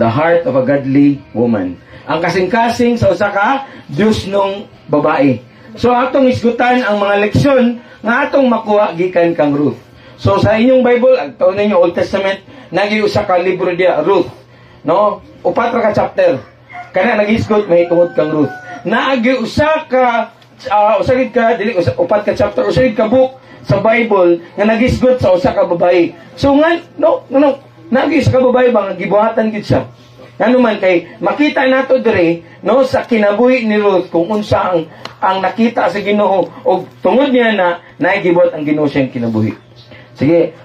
the heart of a godly woman. Ang kasing-kasing sa usa ka Dios nung babae. So atong isgutan ang mga leksyon nga atong makuha gikan kang Ruth. So sa inyong Bible, agtaon ninyo Old Testament, nagi usa ka libro dia Ruth. No? 4 ka chapter. Kana nagisgot mahitungod kang Ruth. Naagi usa ka usagid ka dili usa 4 ka chapter, usagid ka book sa Bible nga nagisgot sa usa ka babae. So nga nagi usa ka babae ba nga gibuhatan gid siya. Ano man kay makita nato dire no sa kinabuhi ni Ruth kung unsa ang nakita sa Ginoo og tungod niya na naigibot ang Ginoo siyang kinabuhi. Sige,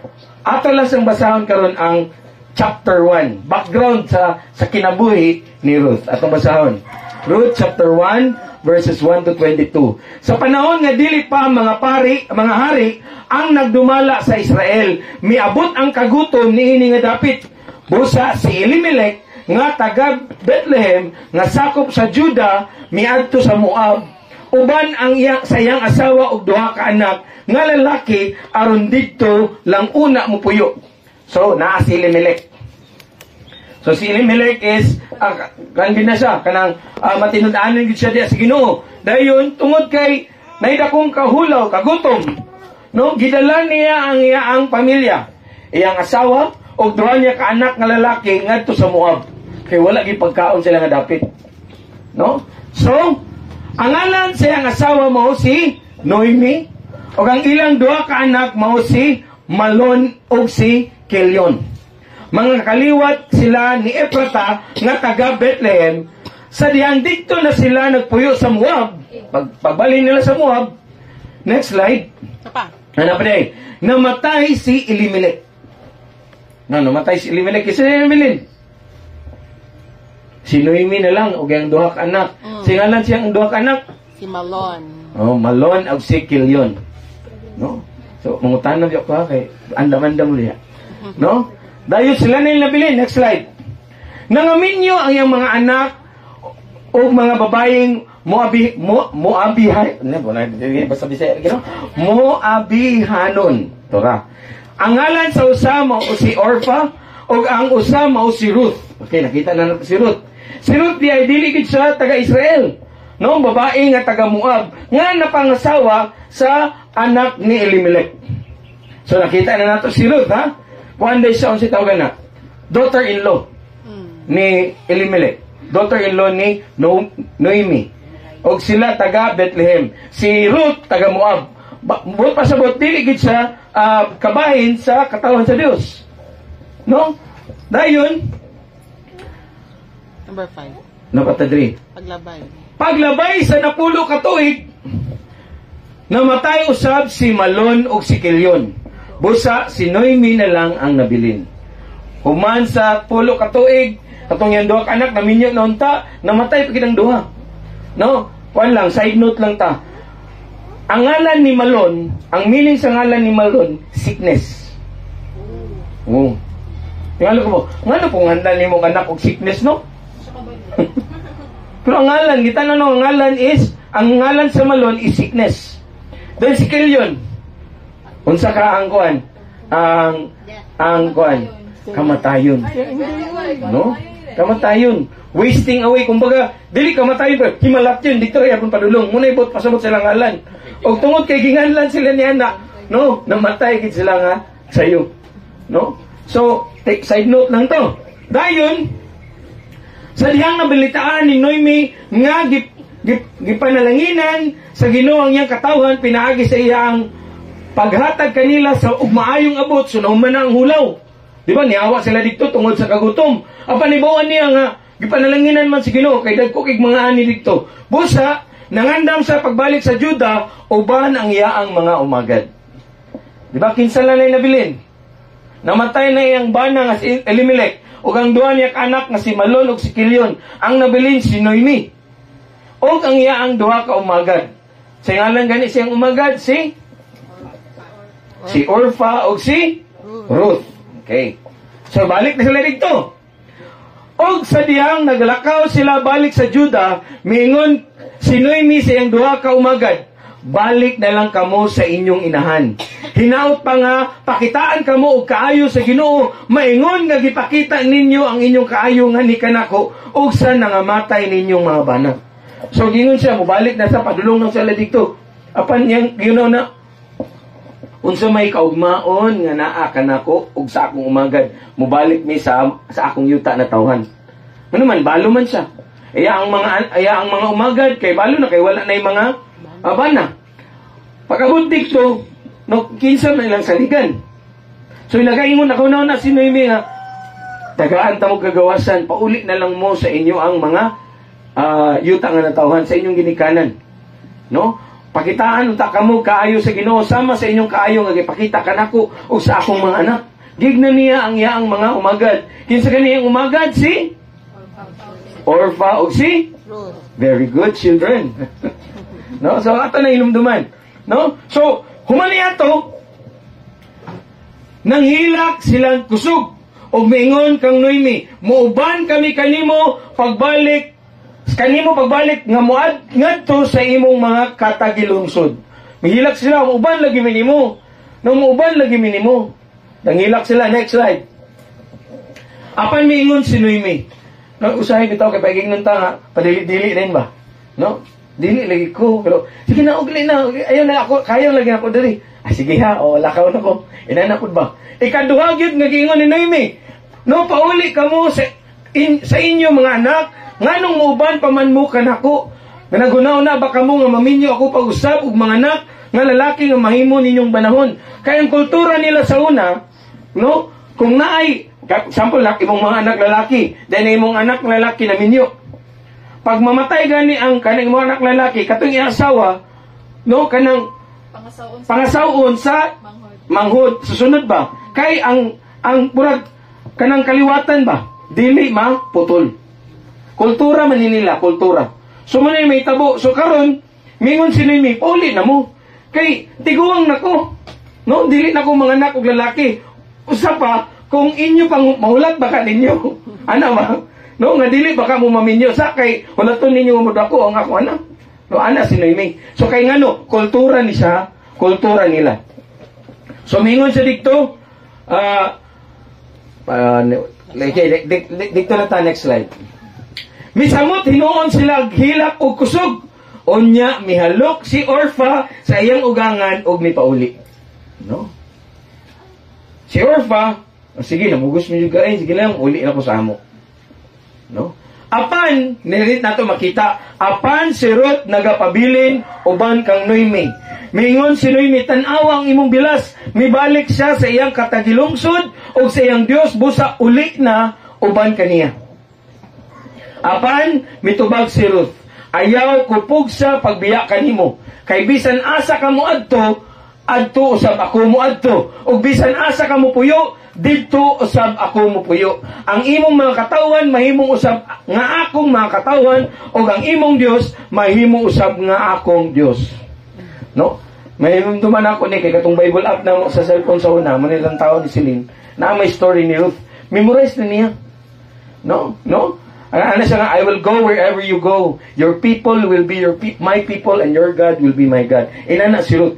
ato lang sang basahon karon ang chapter 1, background sa kinabuhi ni Ruth. Atong basahon. Ruth chapter 1 verses 1 to 22. Sa panahon nga dili pa mga hari ang nagdumala sa Israel, miabot ang kagutom niini nga dapit. Busa si Elimelech nga taga Bethlehem nga sakop sa Juda miadto sa Moab, uban ang sayang asawa og duha ka anak nga lalaki aron didto lang una mo puyo. So naa si Elimelech. So si Elimelech is kanang na siya kanang matinud-anon gid siya diha sa Ginoo. Dayon tungod kay naidakong kahulaw kagutom, no, gidala niya ang iyang pamilya, iyang asawa og duha niya ka anak nga lalaki ngadto sa Moab. Kay wala gyud pagkaon sila nga dapit. No? So, ang ngalan sa iyang asawa mao si Noemi, ug ang ilang duha ka anak mao si Malon ug si Kelion. Mga kaliwat sila ni Ephrata nga taga Bethlehem. Sa diyang dito na sila nagpuyo sa Moab. Pagbalik nila sa Moab, next slide. Ano pa day? Namatay si Elimelech. Namatay si Elimelech. Kasi Elimelech si Noemi na lang og ang duha ka anak. Singalan siyang duha ka anak? Si Malon. Oh, Malon ug si Kelion. No? So, mangutanon gyud ko kay andam-andam mo diha. No? Dayon sila na nabili. Next slide. Nangaminyo ang iyang mga anak o mga babaeng Moabihanon. Tora. Ang ngalan sa usa mao si Orpha o ang usa mao si Ruth. Okay, nakita na natin si Ruth. Si Ruth di ay dili gid siya taga Israel. No, babae nga taga Moab nga napangasawa sa anak ni Elimelech. So nakita na nato si Ruth, ha? One day siya si tawagan na daughter-in-law ni Elimelech. Daughter-in-law ni Noemi. Og sila taga Bethlehem. Si Ruth taga Moab. Buot pasabot dili gid siya kabahin sa katawan sa Dios. No? Dayon Number 5. Napatadri. Paglabay sa napulo ka tuig, namatay usab si Malon ug si Kelion. Busa si Noemi na lang ang nabilin. Human sa pulo ka tuig, katong yang duha ka anak naminyo na unta, namatay pagid ang duha. No? Kuan lang, side note lang ta. Ang ngalan ni Malon, ang meaning sa ngalan ni Malon, sickness. Oh. Tingala ko mo, ngano pong handa ni mong anak og sickness, no? Pero ang ngalan, kita na no, ang ngalan sa Malon is sickness. Then si Kelion, unsa ka ang kuan? Ang kuan, kamatayon. No? Kamatayon. Wasting away. Kumbaga, dili kamatayon pa. Himalat yun. Dito rin akong padulong. Muna ibot, pasabot silang ngalan. O tungod kay ginganlan sila ni anak, no? Namatay gid sila nga sayo. No? So, take side note lang to. Dayon, sa dihang nabilitaan ni Noemi nga gipanalanginan sa Ginoo ang iyang katawan, pinaagi sa iyang paghatag kanila sa ugmaayong abot, sunahuman na ang hulaw. Di ba, niawa sila dito tungod sa kagutom. Apanibawan niya nga, gipanalanginan man si Ginoo kay dagko kay mga ani dito. Busa, nangandam sa pagbalik sa Juda, uban ang iyaang mga umagad. Di ba, kinsa lang na nabilin? Namatay na iyang bana nga si Elimelech. O ang duha niya anak nga si Malon ug si Kelion, ang nabilin si Noemi. O ang iyaang duha ka umagad. Sa ngalan gani siyang umagad si Orpha ug si Ruth. Okay. So balik na sila dito. Og sa diyang naglakaw sila balik sa Juda, miingon si Noemi sa iyang duha ka umagad, balik na lang kamo sa inyong inahan. Hinaot pa nga, pakitaan kamo og kaayo sa Ginoo, maingon nga gipakita ninyo ang inyong kaayo nga ni kanako, ug sa nangamatay ninyong mga bana. So, gingon siya, mubalik na sa padulong ng sala dito. Apan niyang, Ginoo na, unsa may kaugmaon nga naa kanako ug sa akong umagad, mubalik mi sa akong yuta na tawhan. Ano man, balo man siya. Aya ang mga umagad, kay balo na, kay wala na yung mga bana. Pagkabot dito, no, kinsa man lang saligan. So, nagaingon ako na si Noemi nga, tagaan ta mo gagawasan, pauli na lang mo sa inyo ang mga yuta nga natawhan sa inyong ginikanan. No? Pakitaan unta kamo kaayo sa Ginoo, sama sa inyong kaayo nga gipakita kanako o sa akong mga anak. Gigna niya ang iyaang mga umagad. Kinsa kaniyang umagad? Si Orpha o si Ruth. Very good, children. No? So, ato na inumduman. No? So, humani ato, nanghilak silang kusog. O maingon kang Noemi, muuban kami kanimo pagbalik nga muad ngadto sa imong mga katagilungsod. Mahilak sila, muuban lagi minimo. No, muuban lagi minimo. Nanghilak sila. Next slide. Apan maingon si Noemi. No, usahay bitaw kay pagiging ta nga padili-dili rin ba? No? Dili lagi ko, pero sige na, ugli na. Ayaw na ako, kaya lagi ako diri. Sige ha, o lakaw na ko. Inanapod ba? Ikaduha gyud nga giingon ni Noemi. No, pauli kamo sa inyo mga anak, nganong muuban pa man mo kanako. Nga nagunaw na baka mo nga maminyo ako pag-usab og mga anak nga lalaki nga mahimo ninyong banahon. Kaya ang kultura nila sa una, no, kung naay, sample lang, imong mga anak lalaki, then imong anak lalaki na minyo. Pag mamatay gani ang kanang mga anak lalaki, katong iasawa, no, kanang pangasawon sa manghod. Susunod ba? Kay ang murag kanang kaliwatan ba? Dili putol. Kultura man nila, kultura. So man may tabo. So karon, mingon si Noemi, pauli na mo. Kay tiguang nako. No, dili nako mga anak ug lalaki. Usa pa, kung inyo pang mahulat baka ninyo. Ana ba? No, nga dili baka mo maminyo sa kay hulaton ninyo mo dako ang ako anak. No, ana si Noemi. So kay ngano, kultura ni siya, kultura nila. So mingon siya dito, dito na ta, next slide. Misamot hinuon sila hilak og kusog. Unya mihalok si Orpha sa iyang ugangan og mipauli. No? Si Orpha, sige, namugos mo juga sige lang, uli na ko sa amo. No? Apan, nilit nato makita, apan si Ruth nagapabilin uban kang Noemi. Mingon si Noemi, tanawa ang imong bilas, mibalik siya sa iyang katagilungsod o sa iyang Dios, busa uli na uban kaniya. Apan, mitubag si Ruth, ayaw kupog sa pagbiya kanimo, kay bisan asa ka mo adto usab ako mo adto, ug bisan asa ka mo puyo, dito usab ako mo puyo. Ang imong mga katawan mahimong usab nga akong mga katawan, ug ang imong Dios mahimong usab nga akong Dios. No? Mahimduman ako ni kay katong Bible app na mo sa cellphone sa una, mo nilang tao ni Celine, na may story ni Ruth. Memorize na niya. No? No? Ano siya nga, I will go wherever you go. Your people will be my people and your God will be my God. Inana si Ruth.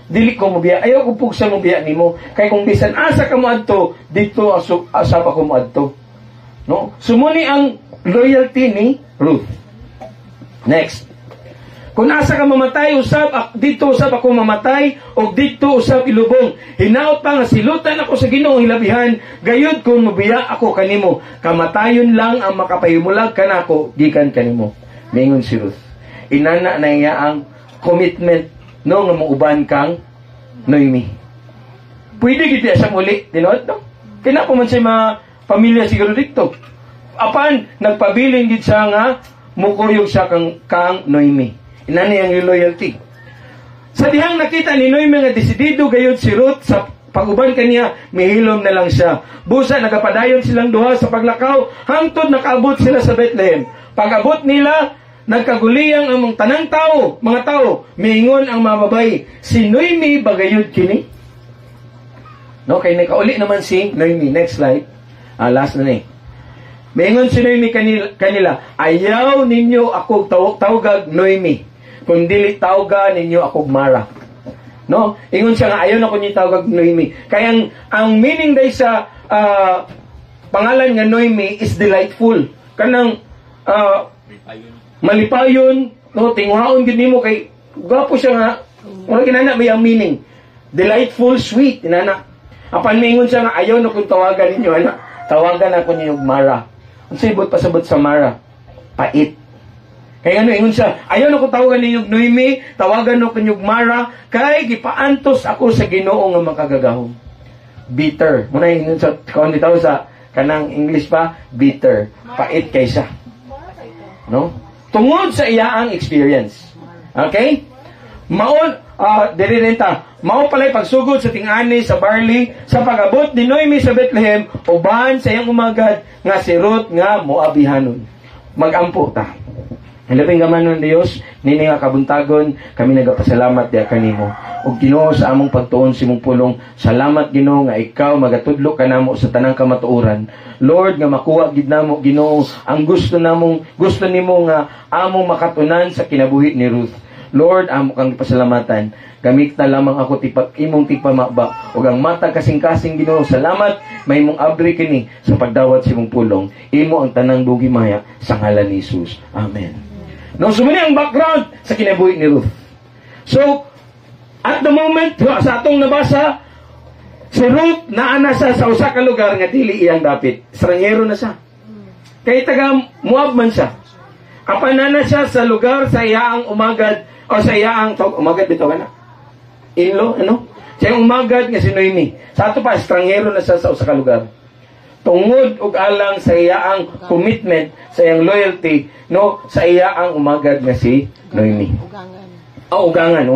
Dili ko mo biya. Ayaw ko pugsa mo biya nimo. Kay kung bisan asa ka mo adto, dito asa pa ko mo adto. No? Sumuni ang loyalty ni Ruth. Next. Kung asa ka mamatay, dito usab ako mamatay, o dito usab ilubong. Hinaot pa nga silutan ako sa Ginoo hilabihan, gayud kung mabiya ako kanimo. Kamatayon lang ang makapahimulag kanako, gikan kanimo. Mingon si Ruth. Inana na iya ang commitment no nga muuban kang Noemi. Pwede gid siya muli, tinod no? Kina pa man siya mga pamilya siguro dito. Apan nagpabilin gid siya nga mukuyog siya kang Noemi. Inani ang loyalty. Sa dihang nakita ni Noemi nga desidido gayud si Ruth sa pag-uban kaniya, mihilom na lang siya. Busa nagapadayon silang duha sa paglakaw, hangtod nakaabot sila sa Bethlehem. Pag-abot nila, nagkaguliyang ang tanang tao, mga tao, miingon ang mga babae, si Noemi bagayod kini? No, kay nakauli naman si Noemi. Next slide. Last na ni. Miingon si Noemi kanila, ayaw ninyo ako tawagag Noemi. kung dili tawga ninyo akog Mara. No? Ingon siya nga, ayaw na ko niyo tawag Noemi. Kaya ang meaning day sa pangalan nga Noemi is delightful. Kanang malipayon, no, tingwaon gid nimo kay gwapo siya nga. Wala kinana may ang meaning. Delightful, sweet, inana. Apan mingon siya nga ayaw na kung tawagan ninyo, ana. Tawagan ako niyo Mara. Unsay pasabot sa Mara? Pait. Kaya ano, ingon siya, ayaw na ko tawagan ninyo Noemi, tawagan na ko niyo Mara, kay gipaantos ako sa Ginoo nga makagagahom. Bitter. Muna ingon sa, kung dito sa kanang English pa, bitter. Pait kay siya. No? Tungod sa iyaang experience. Okay? Maon, dirirenta, mao pala'y pagsugod sa tingani, sa barley, sa pag-abot ni Noemi sa Bethlehem, uban sa iyang umagad, nga si Ruth nga Moabihanon. Mag-ampo ta. Halaping gaman ng Diyos, nini nga kabuntagon, kami nagapasalamat diya kanimo. O Ginoo sa among pagtuon si mong pulong, salamat Ginoo nga ikaw magatudlo ka namo sa tanang kamatuoran. Lord nga makuha gid namo Ginoo ang gusto nimo nga among makatunan sa kinabuhi ni Ruth. Lord, amo kang pasalamatan. Gamit na lamang ako imong tigpamaba ug ang mata kasing-kasing Ginoo. Salamat may mong abri kini sa pagdawat si mong pulong. Imo ang tanang dugi maya sa ngalan ni Jesus. Amen. No, sumuni ang background sa kinabuhi ni Ruth. So, at the moment, sa atong nabasa, si Ruth naana sa usa ka lugar nga dili iyang dapit. Estranghero na siya. Kay taga Moab man siya. Apan na siya sa lugar sa iyaang umagad o sa iyaang umagad bitaw na. Inlo, ano? Sa iyang umagad nga si Noemi. Sa ato pa estranghero na siya sa usa ka lugar. Tungod ug alang sa iyaang commitment, sa iyang loyalty, no, sa iyaang umagad nga si Noemi. Ugangan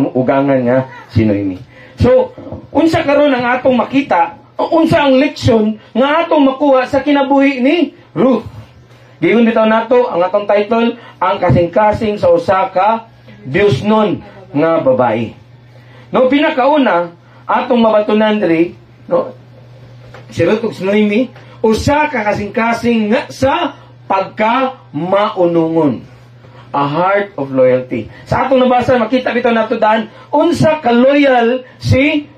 nga si Noemi. So, unsa karon ang atong makita, o unsa ang leksyon nga atong makuha sa kinabuhi ni Ruth. Giyon bitaw nato ang atong title, ang kasing-kasing sa usa ka Diosnon nga babae. No, pinakauna atong mabatunan diri, no, si Ruth ug si Noemi, usa ka kasing-kasing nga sa pagka-maunungon. A heart of loyalty. Sa atong nabasa, makita bitaw nato daan, unsa ka loyal si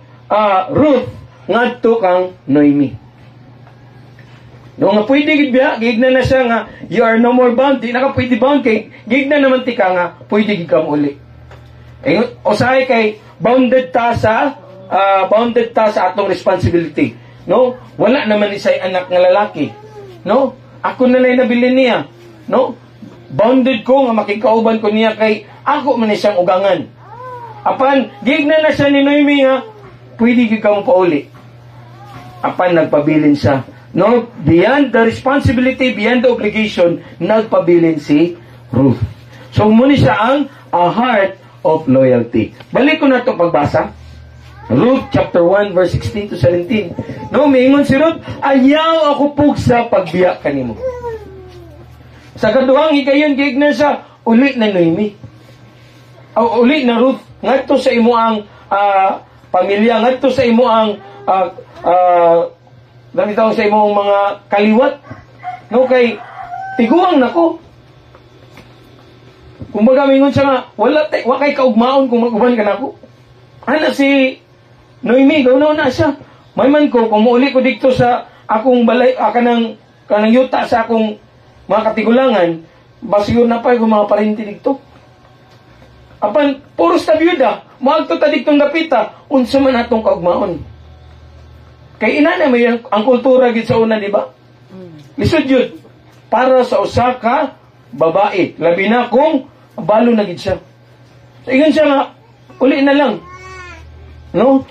Ruth ngadto kang Noemi. No nga pwede gid biya, gigna na siya nga you are no more bound, di na ka pwede bound kay gigna naman ti ka nga pwede gid ka uli. Usahay kay bounded ta sa atong responsibility. No? Wala naman isay anak nga lalaki. No? Ako na lang nabilin niya. No? Bounded ko nga makikauban ko niya kay ako man siyang ugangan. Apan, gigna na siya ni Noemi nga, pwede gid ka mo pauli. Apan, nagpabilin siya. No? Beyond the responsibility, beyond the obligation, nagpabilin si Ruth. So, muna siya ang a heart of loyalty. Balik ko na ito pagbasa. Ruth chapter 1 verse 16 to 17. No, miingon si Ruth, ayaw ako pugsa pagbiya kanimo. Sa kaduhang higayon gigna sa uli na Noemi. Uli na Ruth ngadto sa imo ang pamilya, ngadto sa imo ang ganito sa imong mga kaliwat. No, kay tiguang nako. Kumbaga mingon siya nga, wa kay kaugmaon kung mag-uban ka nako. Ana si Noemi, gawnaw na siya. May man ko, kung muuli ko dito sa akong balay, kanang yuta sa akong mga katigulangan, basiyo na pa yung mga parinti dito. Apan, puros na byuda, maagto ta ditong dapita, unsa man atong kaugmaon. Kay ina na may ang kultura gid sa una, di ba? Lisod yun, para sa usa ka babae, labi na kung balo na gid siya. So, ingon siya nga, uli na lang. No?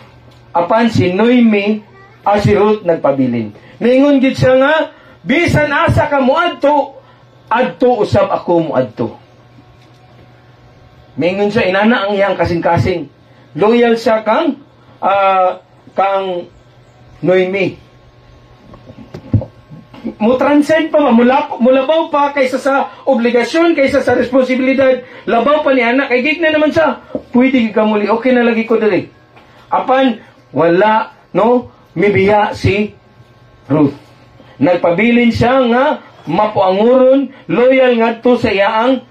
Apan si Noemi si Ruth nagpabilin. Ningon gid siya nga, bisan asa ka moadto, adto usab ako moadto. Ningon siya, inana ang iyang kasing-kasing. Loyal siya kang Noemi. Mo-transcend pa, mulabaw pa kaysa sa obligasyon, kaysa sa responsibilidad. Labaw pa ni anak, kay gig na naman siya. Pwede ka muli, okay na lagi ko dali. Apan, wala, no, mibiya si Ruth. Nagpabilin siya nga, mapuanguron, loyal nga to sa iyaang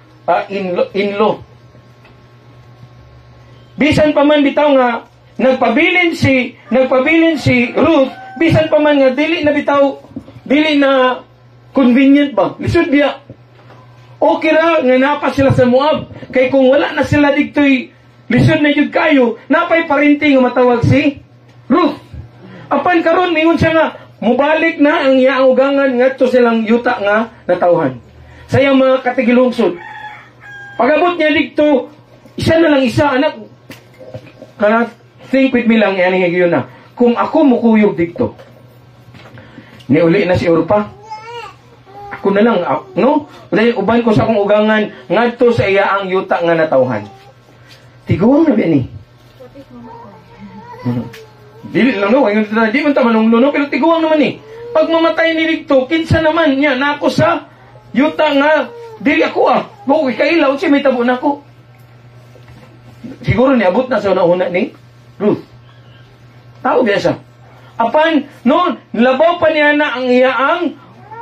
in-law. bisan pa man bitaw nga nagpabilin si Ruth, bisan pa man nga dili na convenient ba? Lisod biya. Okay ra nga napa sila sa Moab. Kay kung wala na sila dito'y lisod na jud kayo, napay parinti nga matawag si Ruth. Apan karon mingon siya nga mubalik na ang iyang ugangan ngadto silang yuta nga natawhan. Sayang mga katigilungsod. Pagabot niya dito, isa na lang isa anak. Kana think with me lang yan ngayon na. Kung ako mukuyog dito, niuli na si Orpa. Ako na lang, no? Dahil uban ko sa akong ugangan ngadto sa iya ang yuta nga natawhan. Tiguang na ba ni? Dili lang no, di man tamanong luno, pero tiguang naman ni. Pag mamatay ni dito, kinsa naman niya na ako sa yuta nga, dili ako Bukay kailaw, siya may tabo na ako. Siguro niabot na sa una-una ni Ruth. Tao biya siya. Apan, noon, labaw pa niya na ang iyaang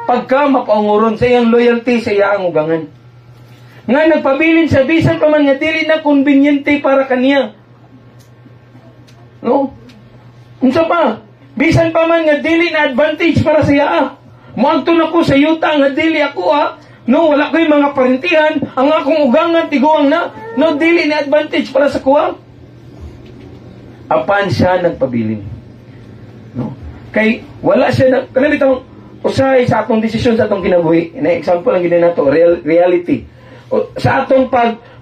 pagka mapaunguron sa iyang loyalty sa iyaang ugangan. Nga nagpabilin sa bisan pa man nga dili na konbinyente para kaniya. No? Unsa pa? Bisan pa man nga dili na advantage para sa iya. Moadto na ko sa yuta nga dili ako No, wala ko'y mga parintihan. Ang akong ugangan tiguang na. No, dili na advantage para sa kuha. Apan siya nagpabilin. No? Kay wala siya kanang usahay sa atong desisyon sa atong kinabuhi. Na example lang gid nato reality. Sa atong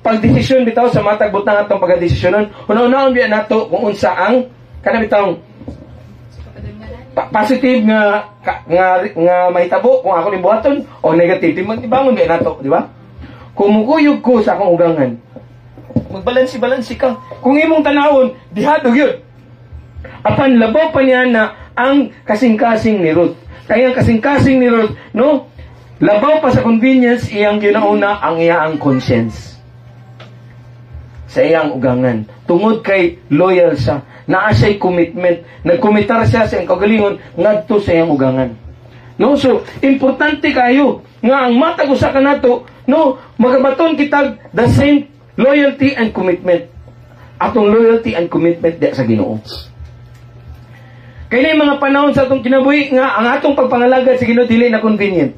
pagdesisyon bitaw sa matag butang atong pagdesisyonon, una-unaon biya nato kung unsa ang kanang bitaw positive nga mahitabo kung ako ni buhaton o negative ibangon biya nato, di ba? Kumukuyog ko sa akong ugangan. Magbalansi ka. Kung imong tanawon, dihadog yun. Apan labaw pa niya na ang kasing-kasing ni Ruth. Kaya ang kasing-kasing ni Ruth, no? Labaw pa sa convenience, iyang ginauna ang iyang conscience. Sa iyang ugangan. Tungod kay loyal siya. Naa siya'y commitment. Nagkomitar siya sa iyang kagalingon ngadto sa iyang ugangan. No? So, importante kayo nga ang matag usa ka nato, no, magabaton kitag the same loyalty and commitment. Atong loyalty and commitment di sa Ginoo. Kaya mga panahon sa atong kinabuhi nga ang atong pagpangalagad sa Ginoo dili na convenient.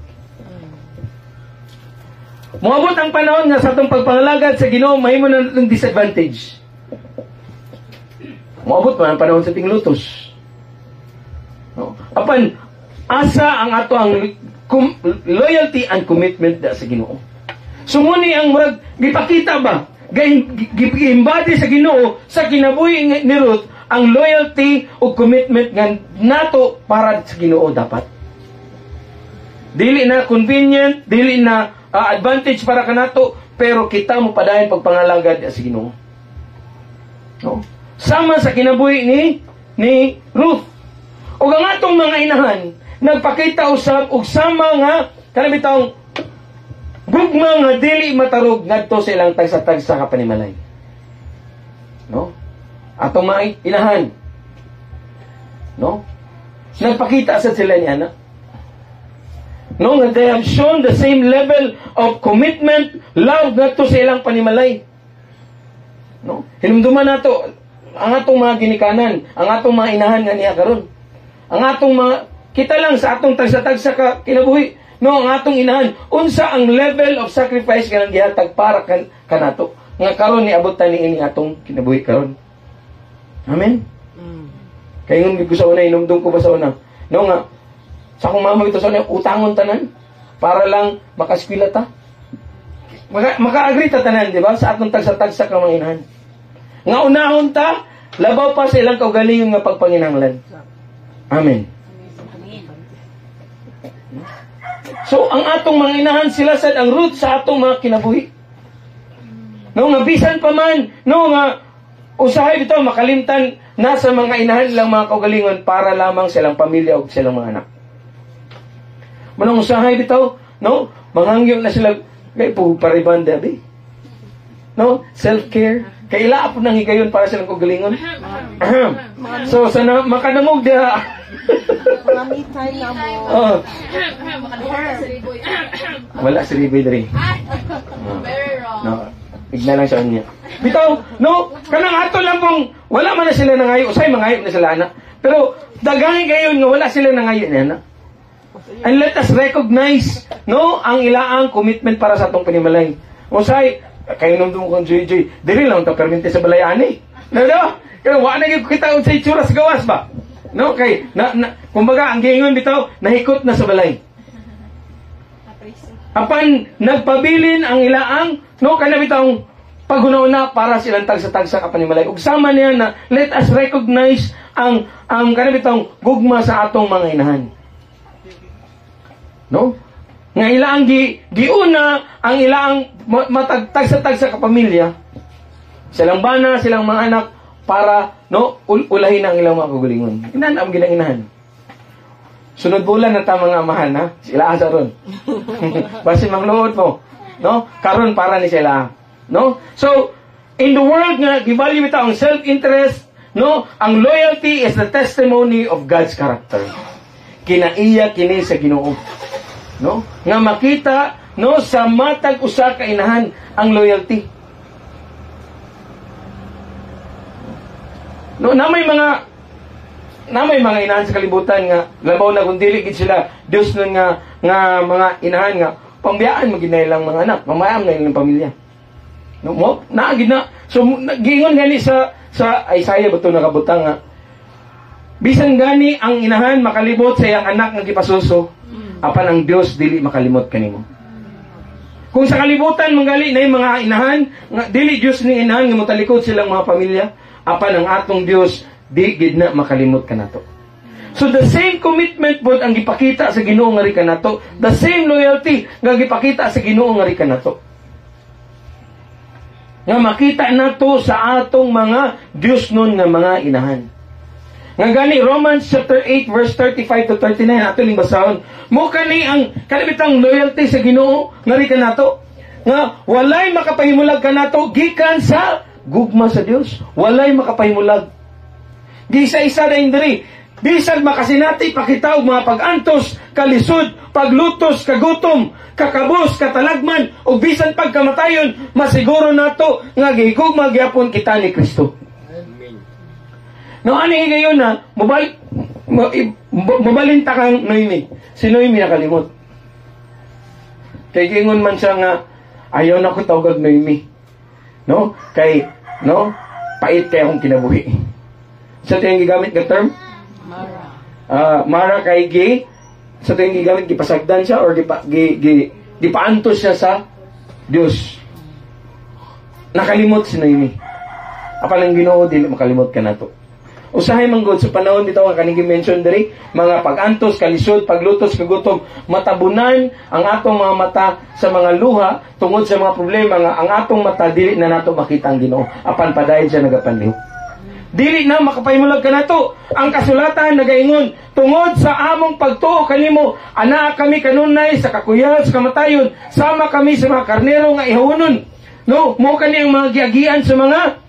Moabot ang panahon nga sa atong pagpangalagad sa Ginoo mahimo na natong disadvantage. Moabot man ang panahon sa tinglutos. No? Apan asa ang ato ang loyalty and commitment da sa Ginoo. Sumuni ang murag gipakita ba? Giimbadi sa Ginoo sa kinabuhi ni Ruth ang loyalty o commitment nga nato para sa Ginoo dapat. Dili na convenient, dili na advantage para kanato, pero kita mo padayon pagpangalagad sa Ginoo. No? Sama sa kinabuhi ni Ruth. O ang atong mga inahan nagpakita usab og sama nga kanang bitawng gugma nga dili matarog ngadto sa ilang tagsa-tagsa ka panimalay. No? Atong mga inahan. No? Nagpakita sa sila ni ana. No, nga they have shown the same level of commitment, love ngadto sa ilang panimalay. No? Hinumduman nato ang atong mga ginikanan, ang atong mga inahan nga niya karon. Ang atong mga kita lang sa atong tagsa-tagsa ka kinabuhi. No, ang atong inahan, unsa ang level of sacrifice nga gihatag para kanato. Nga karon niabot ta niini atong kinabuhi karon. Amen. Kaya yung ko sa una, inumdum ko ba sa una? No nga, sa akong mama ito sa una, utangon tanan para lang makaskwila ta. Maka-agree ta tanan, di ba? Sa atong tagsa-tagsa ka mga inahan. Nga unahon ta, labaw pa sa ilang kaugalingon nga pagpanginanglan. Amen. So, ang atong mga inahan sila sad ang root sa atong mga kinabuhi. No, nga bisan pa man, no, nga usahay bitaw makalimtan na sa mga inahan nilang mga kaugalingon para lamang silang pamilya o silang mga anak. Manong usahay bitaw, no, manghangyo na sila, kay po paribanda, be. No, self-care. Kaila po nang higayon para silang kaugalingon. So, sana makanamog dia. Mga mitay na mo. Oh. Wala si Riboy dari. Very wrong. No. Igna lang sa niya. Bitaw, no, kanang ato lang kung wala man na sila nangayo, usay mangayo na sila ana. Pero daghan gayon nga wala sila nangayo na ana. And let us recognize, no, ang ilaang commitment para sa atong panimalay. Usay, kayo nung kung Joy, dili lang ta permente sa balayani. No. Kaya wa na gyud kita unsay itsura sa gawas ba? No, kay kumbaga ang giingon bitaw nahikot na sa balay. Apan nagpabilin ang ilaang no kana bitaw paghunauna para silang tagsa-tagsa ka panimalay. Ug sama niya na let us recognize ang kana bitaw gugma sa atong mga inahan. No? Nga ilaang giuna ang ilaang matagtagsa-tagsa ka pamilya. Silang bana, silang mga anak para no ulahin ang ilang mga kagalingon. Inan ang ginanginahan. Sunod bulan na ta mga amahan ha. Sila asa ron. Basi mangluod mo. No? Karon para ni sila. No? So in the world nga givalue bitaw ang self-interest, no? Ang loyalty is the testimony of God's character. Kinaiya kini sa Ginoo. No? Nga makita no sa matag usa ka inahan ang loyalty. No, na may mga inahan sa kalibutan nga labaw na kung dili gid sila Dios nun nga mga inahan nga pambiyaan mo gid na ilang mga anak, mamayam na ilang pamilya. No mo na gid na. So giingon gani sa Isaiah buto nakabutang nga bisan gani ang inahan makalibot sa iyang anak nga gipasuso, apan ang Dios dili makalimot kanimo. Kung sa kalibutan manggali na yung mga inahan nga dili Dios ni inahan nga motalikod silang mga pamilya, apan ang atong Dios di gid na makalimot kanato. So the same commitment pod ang gipakita sa Ginoo nga ri kanato, the same loyalty nga gipakita sa Ginoo nga ri kanato. Nga makita nato sa atong mga Dios nun nga mga inahan. Nga gani Romans chapter 8 verse 35 to 39 ato ling basahon. Mo kani ang kalibitang loyalty sa Ginoo nga ri kanato. Nga walay makapahimulag kanato gikan sa gugma sa Dios. Walay makapahimulag. Gisa-isa na indiri. Bisag makasinati pakitaw mga pagantos, kalisod, paglutos, kagutom, kakabos, katalagman, o bisan pagkamatayon, masiguro nato nga gihigugma gyapon kita ni Kristo. Amen. No ani gayon na mabalinta kang Noemi. Si Noemi nakalimot. Kay gingon man siya nga ayaw na ko tawag Noemi. No? Kay no? Pait kay akong kinabuhi. Sa tayong gigamit nga term? Mara kay sa tayong gigamit gipasagdan siya or gipaantos siya sa Dios. Nakalimot si Noemi. Apan ang Ginoo dili makalimot kanato. Usahay man gud sa panahon bitaw nga kaning gi-mention diri, mga pagantos, kalisod, paglutos, kagutom, matabunan ang atong mga mata sa mga luha tungod sa mga problema nga ang atong mata dili na nato makita ang Ginoo. Apan padayon siya nagapanliw. Dili na makapahimulag kanato. Ang kasulatan nagaingon, tungod sa among pagtuo kanimo, ana kami kanunay sa kakuyat sa kamatayon, sama kami sa mga karnero nga ihunon. No, mo kani ang mga giagian sa mga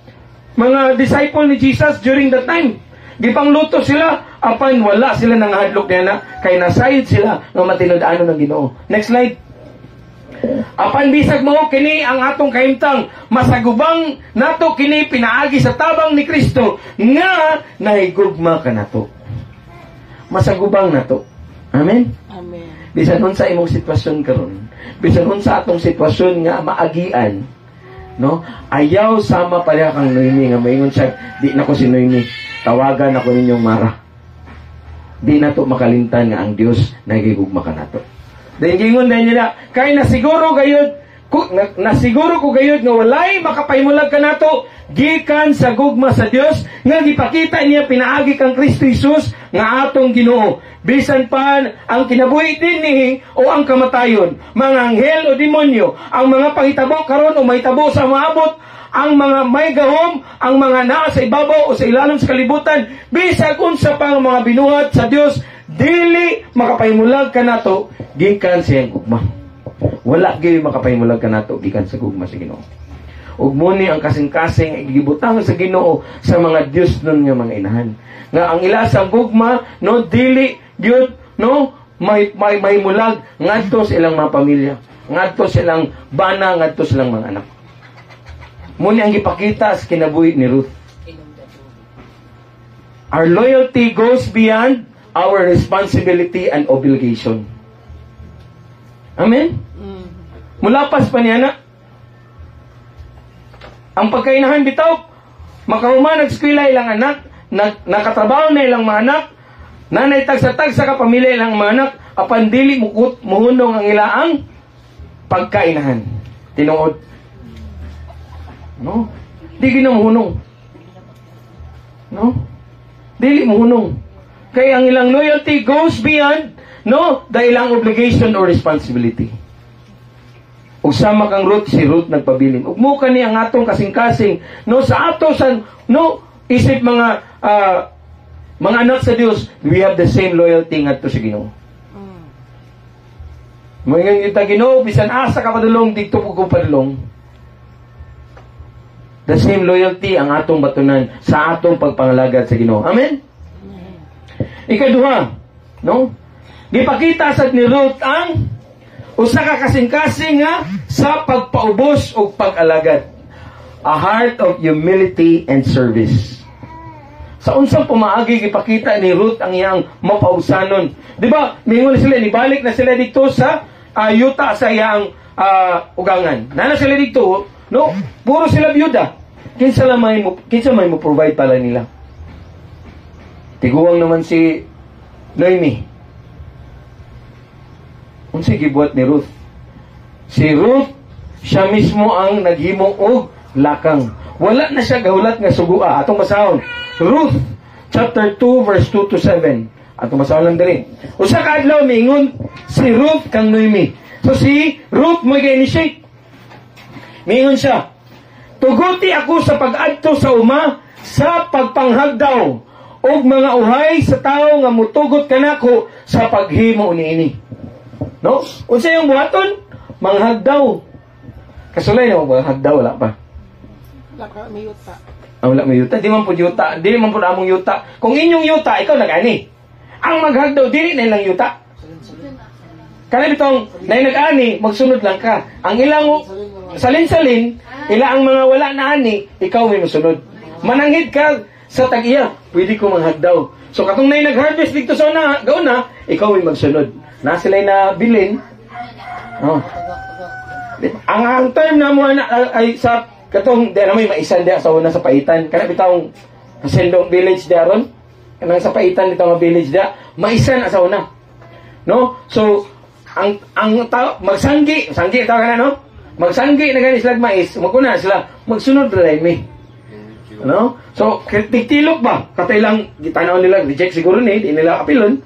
disciple ni Jesus during that time. Gipangluto sila, apan wala sila nangahadlok na kay nasayod sila nga matinud-ano ng Ginoo. Next slide. Apan bisag mao kini ang atong kahimtang, masagubang nato kini pinaagi sa tabang ni Kristo nga nahigugma kanato. Masagubang nato. Amen. Amen. Bisan unsa imong sitwasyon karon, bisan unsa atong sitwasyon nga maagian, no? Ayaw sama pala kang Noemi nga maingon siya, di na ko si Noemi, tawagan ako ninyong Mara. Di na to makalimtan nga ang Dios nahigugma kanato. Dahil gingon na niya, kay nasiguro ko gayud nga walay makapahimulag kanato gikan sa gugma sa Dios nga gipakita niya pinaagi kang Kristo Jesus nga atong Ginoo. Bisan pa ang kinabuhi dinhi o ang kamatayon, mga anghel o demonyo, ang mga pangitabo karon o mahitabo sa maabot, ang mga may gahom, ang mga naa sa ibabaw o sa ilalim sa kalibutan, bisag unsa pang mga binuhat sa Dios, dili makapahimulag kanato gikan sa iyang gugma. Wala gyud makapahimulag kanato gikan sa gugma sa Ginoo. Ug muni ang kasing-kasing gibutang sa Ginoo sa mga Dios nun nga mga inahan. Nga ang ila sa gugma no dili gyud no may mulag ngadto sa ilang mga pamilya, ngadto sa ilang bana, ngadto sa ilang mga anak. Muna ang gipakita sa kinabuhi ni Ruth. Our loyalty goes beyond our responsibility and obligation. Amen? Mulapas pa niya na. Ang pagkainahan bitaw, makahuman nag-eskwela ilang anak, nakatrabaho na ilang mga anak, nanay tagsa-tagsa ka pamilya ilang mga anak, apan dili muhunong ang ilaang pagkainahan. Tinuod. No? Di ginamuhunong. No? Dili muhunong. Kaya ang ilang loyalty goes beyond, no, the ilang obligation or responsibility. Ug sama kang Ruth, si Ruth nagpabilin. Ug mo kani ang atong kasing-kasing, no, sa ato sa, no, isip mga anak sa Dios, we have the same loyalty ngadto sa Ginoo. Mga kita Ginoo, bisan asa ka padulong dito ko padulong. The same loyalty ang atong batunan sa atong pagpangalagad sa Ginoo. Amen? Ikaduha, no? Gipakita sad ni Ruth ang usa ka kasing-kasing nga sa pagpaubos o pag-alagad. A heart of humility and service. Sa unsang pumaagi gipakita ni Ruth ang iyang mapausanon. Di ba? Mingon sila, nibalik na sila dito sa yuta sa iyang ugangan. Nana sila dito, no? Puro sila byuda. Kinsa may mo provide pala nila. Tiguang naman si Noemi. Unsay gibuhat ni Ruth? Si Ruth, siya mismo ang naghimo og lakang. Wala na siya gahulat nga sugua. Atong masahon. Ruth, chapter 2, verse 2 to 7. Atong masahon lang diri. Usa ka adlaw mingon si Ruth kang Noemi. So si Ruth mo ga-initiate. Mingon siya, tuguti ako sa pag-adto sa uma sa pagpanghagdaw og mga uhay sa tao nga mutugot kanako sa paghimo niini. No? Unsa yung buhaton? Manghagdaw. Kasulay na manghagdaw, wala pa. Wala ka, may yuta. Wala may yuta. Di man po yuta. Di man po among yuta. Kung inyong yuta, ikaw nag-ani. Ang maghagdaw, dili na ilang yuta. Kana bitong, na nag-ani, magsunod lang ka. Ang ilang salin-salin, ang mga wala na ani, ikaw may masunod. Mananghid ka sa tag-iya, pwede ko manghagdaw. So katong na nag-harvest dito sa gauna, ikaw may magsunod. Na sila na bilin. Oh. Ang term na mo ay sa katong di na may maisan dia sa una sa paitan. Kana bitawng Sendong village daron. Kanang sa paitan dito nga village dia, maisan sa una. No? So ang tao magsanggi tao kana no? Magsanggi na gani sila mais, maguna sila magsunod ra mi. No? So tiktilok ba? Katay lang gitanaw nila reject siguro ni di nila apilon.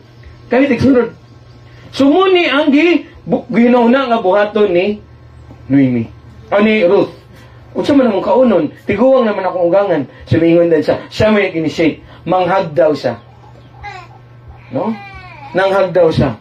Kani tigsunod. Sumuni ang ginauna nga buhaton ni Noemi. O ni Ruth. Unsa man among kaunon, tiguang naman akong ugangan. Sumingon din siya may initiate. Manghagdaw siya. No? Nanghagdaw siya.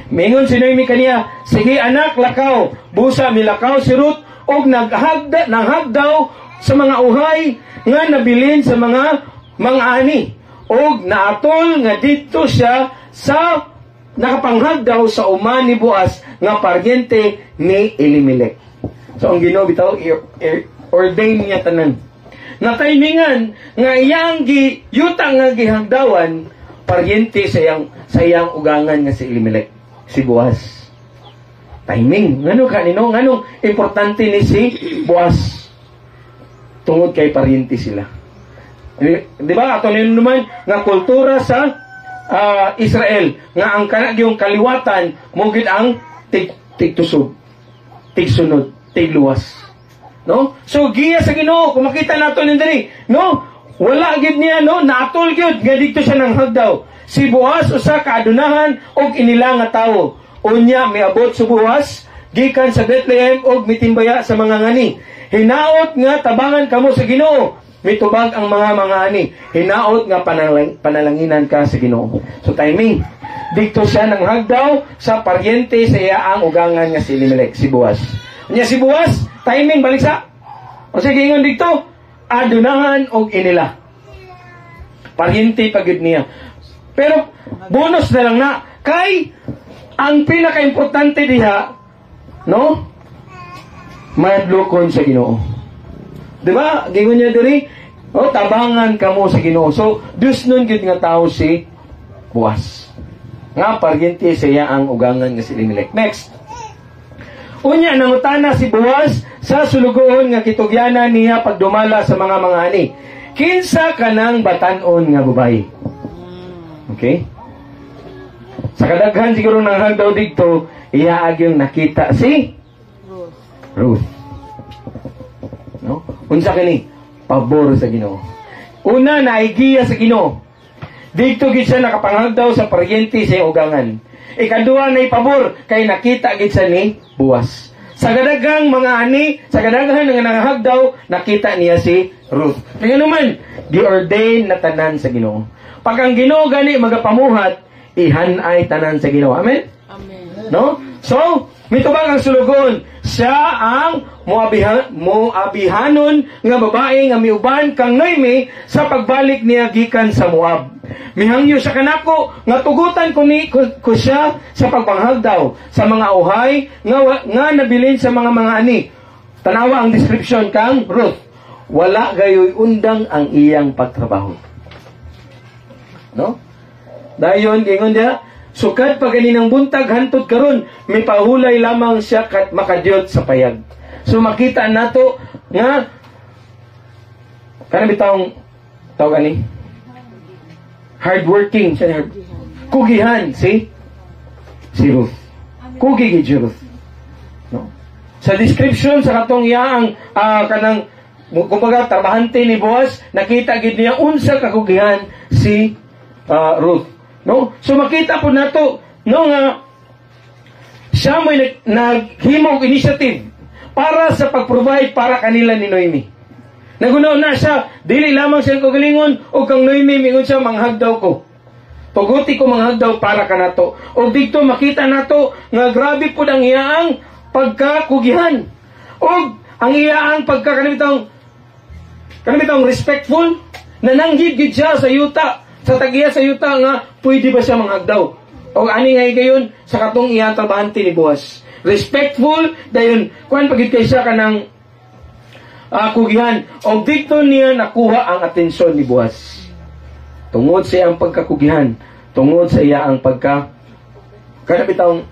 Mingon si Noemi kaniya, sige anak, lakaw. Busa milakaw si Ruth og nanghagdaw sa mga uhay nga nabilin sa mga ani. Og naatol nga dito siya sa nakapanghagdaw sa uma ni Boaz nga paryente ni Elimelech. So ang Ginoo bitaw ordain niya tanan. Na timingan nga iyang yuta nga gihagdawan paryente sa iyang ugangan nga si Elimelech, si Boaz. Timing. Nganong importante ni si Boaz tungod kay paryente sila. Di ba? Ato nino naman nga kultura sa Israel nga ang kanagyong kaliwatan mugid ang tigtusog, tigsunod, tigluwas. No? So giya sa Ginoo kung makita nato nin diri, no? Wala gid niya no, naatol gyud nga dito siya nang hagdaw. Si Boaz usa ka adunahan og inila nga tawo. Unya miabot si Boaz gikan sa Bethlehem og mitimbaya sa mga ngani. Hinaot nga tabangan kamo sa Ginoo. Mitubag ang mga ani. Hinaot nga panalanginan ka sa Ginoo. So timing. Dito siya nang hagdaw sa paryente sa iyaang ugangan nga si Elimelech, si Boaz. Nya si Boaz, timing balik sa. O sige ingon dito, adunahan og inila. Paryente pagid niya. Pero bonus na lang na kay ang pinaka-importante diha, no? Madlokon sa Ginoo. Di ba? Gingon niya diri, tabangan kamo sa Ginoo. So, Diyos nun gid nga tao si Boaz. Nga paryente siya ang ugangan nga si Elimelech. Next. Unya nangutana si Boaz sa sulugoon nga kitugyanan niya pagdumala sa mga ani. Kinsa kanang batan-on nga babae? Okay? Sa kadaghan siguro nang hagdaw dito, iyaag yung nakita si Ruth. No? Unsa kani? Pabor sa Ginoo. Una naigiya sa Ginoo. Dito gid siya nakapanghagdaw sa paryente sa ugangan. Ikaduha na pabor kay nakita gid sa ni Boaz. Sa kadaghang mga ani, sa kadaghang nga nangahagdaw, nakita niya si Ruth. Kaya naman, di-ordain na tanan sa Ginoo. Pag ang Ginoo gani magapamuhat, ihanay tanan sa Ginoo. Amen? Amen. No? So, mitubag ang sulugon, siya ang Moabihanon nga babae nga miuban kang Noemi sa pagbalik niya gikan sa Moab. Mihangyo siya kanako nga tugutan ko siya sa pagpanghagdaw sa mga uhay nga nabilin sa mga ani. Tanawa ang description kang Ruth. Wala gayoy undang ang iyang pagtrabaho. No? Dayon gingon dia, sukad pa ganinang buntag hantod karon may pahulay lamang siya kat makadyot sa payag. So makita nato nga kana bitawng tawag ani hardworking siya, kugihan si Ruth. Kugi gid si Ruth. No? Sa description sa katong iyaang kanang kumbaga trabahante ni Boaz, nakita gid niya unsa kakugihan si Ruth. No? So makita po nato no nga siya may naghimog initiative para sa pag-provide para kanila ni Noemi. Nagunaw na siya, dili lamang siya kagalingon o kang Noemi mingon siya manghagdaw ko. Tuguti ko manghagdaw para kanato. O dito makita nato nga grabe po ang iyaang pagkakugihan. O ang iyaang kanibitang respectful na nanggid siya sa yuta. Sa tagiya sa yuta nga, pwede ba siya manghagdaw? O ani nga gayon sa katong iyang trabahante ni Boaz. Respectful, dayon, kuhan pagit kay siya kanang kugihan. O dito niya nakuha ang atensyon ni Boaz. Tungod sa iyang pagkakugihan, tungod sa iyang kanabitang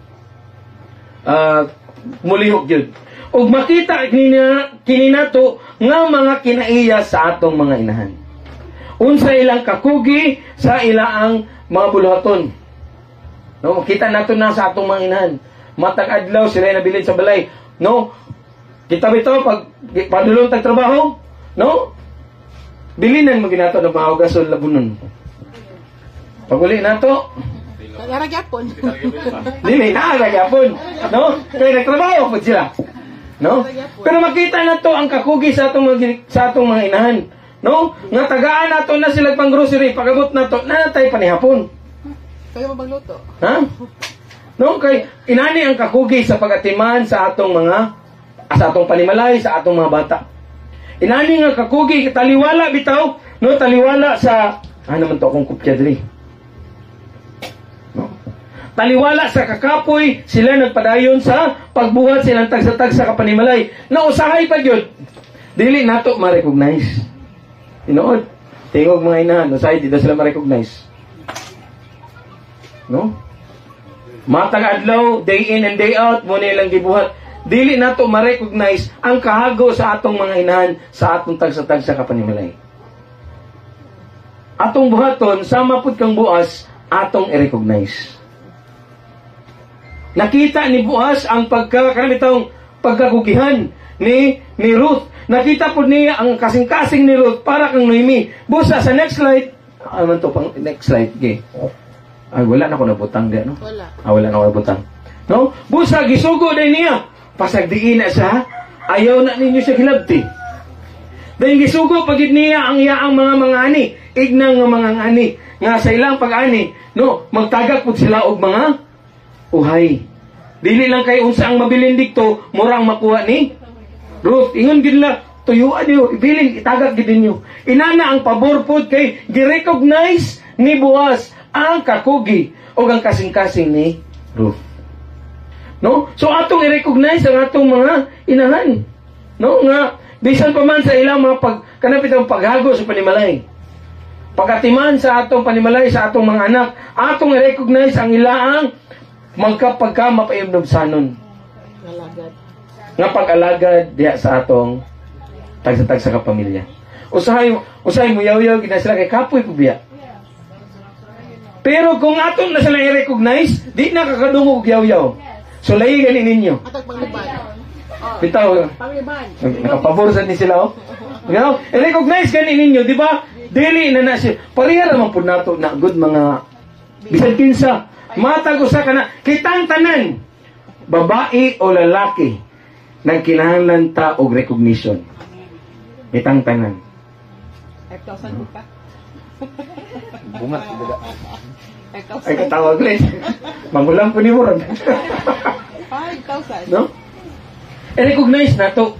mulihok yun. O makita kininato nga mga kinaiya sa atong mga inahan. Unsa ilang kakugi sa ilaang mga buluhaton. No, makita nato na sa atong mga inahan. Matag adlaw sila nabilin sa balay. No? Kita bitaw pag padulong tag trabaho, no? Bilinan mo ginato ng mga ugason labunon. Pag uli nato, Naragyapon. dili naragyapon, no? Kaya nagtrabaho po sila. No? Pero makita nato ang kakugi sa atong mga inahan. No? Nga tagaan nato na sila pang grocery, pagabot nato, natay panihapon. Kayo magluto. Ha? No, kay inani ang kakugi sa pagatiman sa atong panimalay, sa atong mga bata. Inani nga kakugi taliwala bitaw, no, taliwala sa naman to akong kopya diri. No. Taliwala sa kakapoy, sila nagpadayon sa pagbuhat silang tag sa kapanimalay. Nausahay pa gyud. Dili nato ma-recognize. Tinuod, tingog mga inahan, usahay dito sila ma-recognize. No? Matag adlaw, day in and day out, muna ilang gibuhat. Dili nato ma-recognize ang kahago sa atong mga inahan sa atong tag sa kapanimalay. Atong buhaton, sama pud kang Boaz, atong i-recognize. Nakita ni Boaz ang pagkakugihan ni Ruth. Nakita po niya ang kasing-kasing ni Ruth para kang Noemi. Busa sa next slide. Next slide. Okay. Ay, wala na ko nabutang diyan, no? Wala. Wala na ko nabutang. No? Busa, gisugo din niya. Pasagdiin na siya. Ayaw na ninyo siya hilabti. Dahil gisugo pagid niya ang iyaang mga ani. Ignang nga mga ani. Nga sa ilang pag-ani. No? Magtagak po sila og mga uhay. Dili lang kay unsa ang mabilin dikto, murang makuha ni Ruth. Ingon gid la, tuyuan niyo, ibilin, itagak gid ninyo. Inana ang pabor pod kay gi-recognize ni Boaz ang kakugi o ang kasing-kasing ni Ruth. No? So atong i-recognize ang atong mga inahan. No? Nga Bisan pa man sa ilang mga kanapitang paghago sa panimalay. Pagkatiman sa atong panimalay, sa atong mga anak, atong i-recognize ang ilaang magkapagka mapayumnubsanon. Alagad. Nga pag-alagad diya sa atong tagsa-tagsa ka pamilya. Usahay mo yaw-yaw, gina sila kay kapoy pubiya. Pero kung atong na sila i-recognize, di na kakadungog yaw-yaw. So, lahi ganin ninyo. Atag pangliban. Bitaw, Pangliban. nakapaborsan ni sila, oh. You know? I-recognize ganin ninyo, di ba? Dili na siya. Pariha naman po nato na good mga bisan kinsa. Matag usa ka na. Kitang tanan, babae o lalaki, nang kinahanglan ta og recognition. Kitang tanan. 5,000 buka. Bunga. 5,000. Ay katawag ulit. Mangulang po ni mo ron. 5,000. No? I-recognize na to.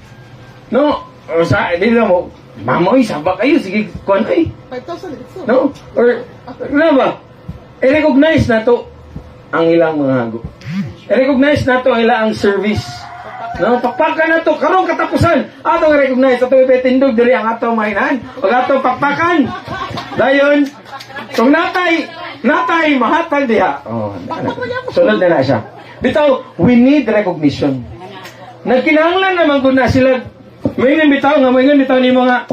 No? O sa, di na mo, mamoy, sabak kayo, sige, kuhan ay. 5,000 dito. No? Or, ano ba? I-recognize na to ang ilang mga hago. I-recognize na to ang ilang service. No? Pakpakan na to, karong katapusan. Atong i-recognize, atong ipetindog, dili ang atong mainan. Pag atong pakpakan. Dayon, kung natay, mahatag diha. Oh, sunod na siya. Bitaw, we need recognition. Nagkinahanglan naman kung na sila, may bitaw ni mga,